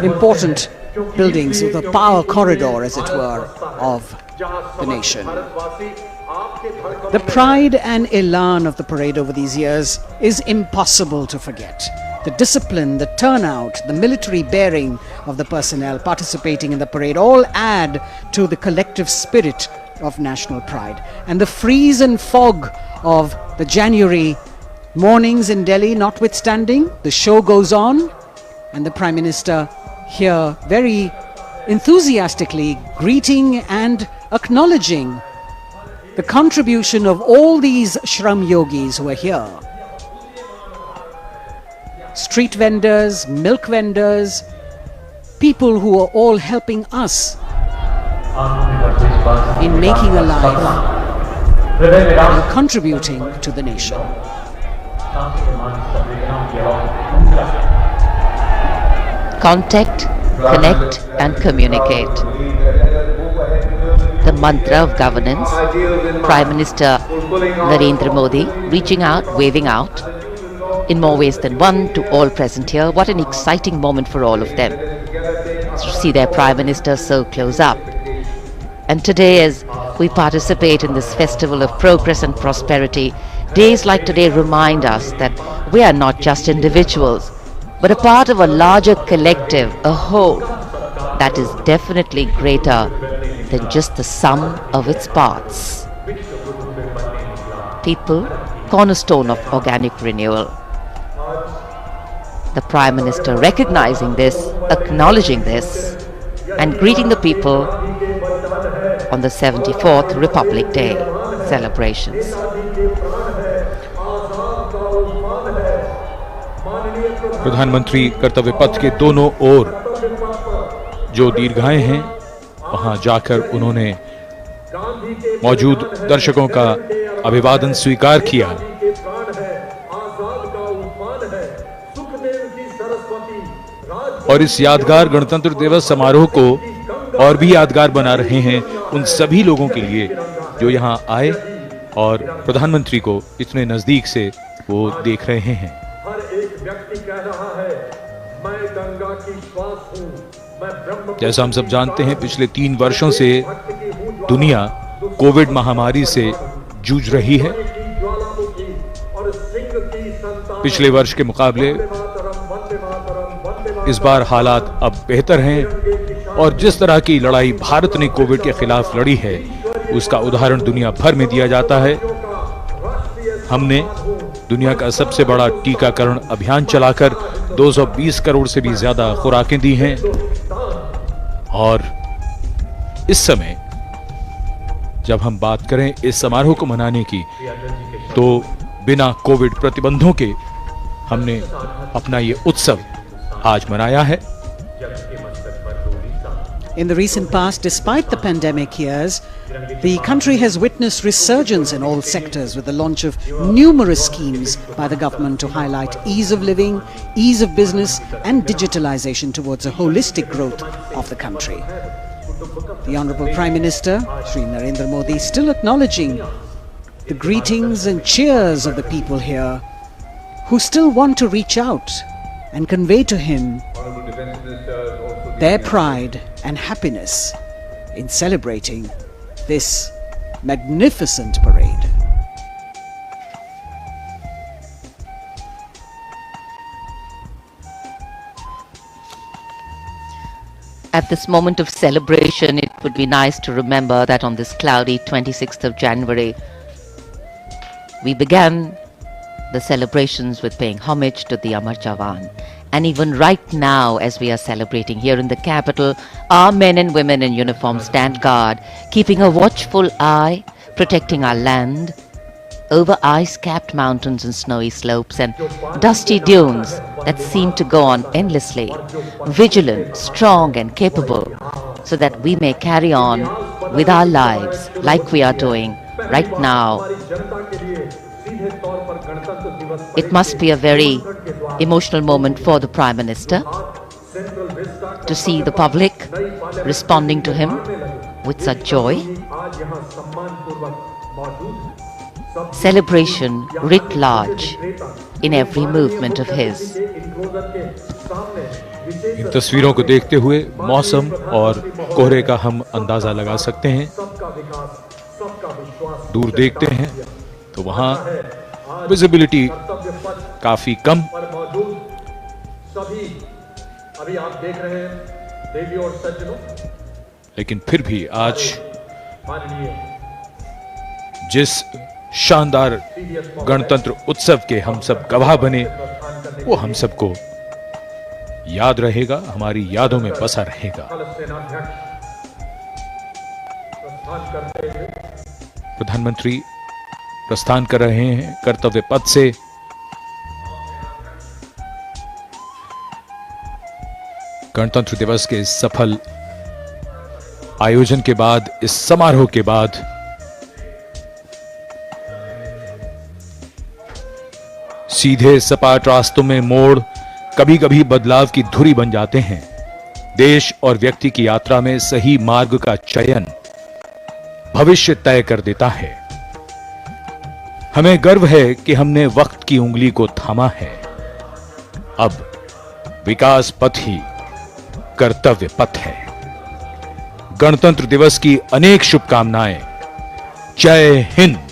important buildings of the power corridor, as it were, of the nation. The pride and elan of the parade over these years is impossible to forget. The discipline, the turnout, the military bearing of the personnel participating in the parade all add to the collective spirit of national pride. And the freeze and fog of the January mornings in Delhi notwithstanding, the show goes on, and the Prime Minister here very enthusiastically greeting and acknowledging the contribution of all these Shram Yogis who are here. Street vendors, milk vendors, people who are all helping us in making a life and contributing to the nation.
Contact, connect and communicate. The mantra of governance, Prime Minister Narendra Modi reaching out, waving out in more ways than one to all present here. What an exciting moment for all of them to see their Prime Minister so close up. And today, as we participate in this festival of progress and prosperity, days like today remind us that we are not just individuals, but a part of a larger collective, a whole, that is definitely greater than just the sum of its parts. People, cornerstone of organic renewal. The Prime Minister recognizing this, acknowledging this, and greeting the people on the 74th Republic Day celebrations.
प्रधानमंत्री कर्तव्य पथ के दोनों ओर जो दीर्घाएं हैं, वहां जाकर उन्होंने मौजूद दर्शकों का अभिवादन स्वीकार किया और इस यादगार गणतंत्र दिवस समारोह को और भी यादगार बना रहे हैं उन सभी लोगों के लिए जो यहां आए और प्रधानमंत्री को इतने नजदीक से वो देख रहे हैं। जैसा हम सब जानते हैं, पिछले 3 वर्षों से दुनिया कोविड महामारी से जूझ रही है। पिछले वर्ष के मुकाबले इस बार हालात अब बेहतर हैं और जिस तरह की लड़ाई भारत ने कोविड के खिलाफ लड़ी है, उसका उदाहरण दुनिया भर में दिया जाता है। हमने दुनिया का सबसे बड़ा टीकाकरण अभियान चलाकर 220 करोड़ से भी ज्यादा खुराकें दी हैं और इस समय जब हम बात करें इस समारोह को मनाने की, तो बिना कोविड प्रतिबंधों के हमने अपना ये उत्सव आज मनाया है।
In the recent past, despite the pandemic years, the country has witnessed resurgence in all sectors with the launch of numerous schemes by the government to highlight ease of living, ease of business and digitalization towards a holistic growth of the country. The Honorable Prime Minister, Shri Narendra Modi, still acknowledging the greetings and cheers of the people here who still want to reach out and convey to him their pride and happiness in celebrating this magnificent parade.
At this moment of celebration, it It would be nice to remember that on this cloudy 26th of January, we began the celebrations with paying homage to the Amar Jawan. And even right now, as we are celebrating here in the capital, our men and women in uniform stand guard, keeping a watchful eye, protecting our land over ice-capped mountains and snowy slopes and dusty dunes that seem to go on endlessly, vigilant, strong and capable, so that we may carry on with our lives like we are doing right now. It must be a very emotional moment for the Prime Minister to see the public responding to him with such joy. Celebration writ large in every movement of his.
इन तस्वीरों को देखते हुए मौसम और कोहरे का हम अंदाजा लगा सकते हैं। दूर देखते हैं तो वहां विजिबिलिटी काफी कम,
अभी आप देख रहे हैं देवी और सज्जनों,
लेकिन फिर भी आज जिस शानदार गणतंत्र उत्सव के हम सब गवाह बने, वो हम सबको याद रहेगा, हमारी यादों में बसा रहेगा। प्रधानमंत्री प्रस्थान कर रहे हैं कर्तव्य पथ से। गणतंत्र दिवस के इस सफल आयोजन के बाद, इस समारोह के बाद सीधे सपाट रास्तों में मोड़ कभी कभी बदलाव की धुरी बन जाते हैं। देश और व्यक्ति की यात्रा में सही मार्ग का चयन भविष्य तय कर देता है। हमें गर्व है कि हमने वक्त की उंगली को थामा है। अब विकास पथ ही कर्तव्य पथ है। गणतंत्र दिवस की अनेक शुभकामनाएं। जय हिंद।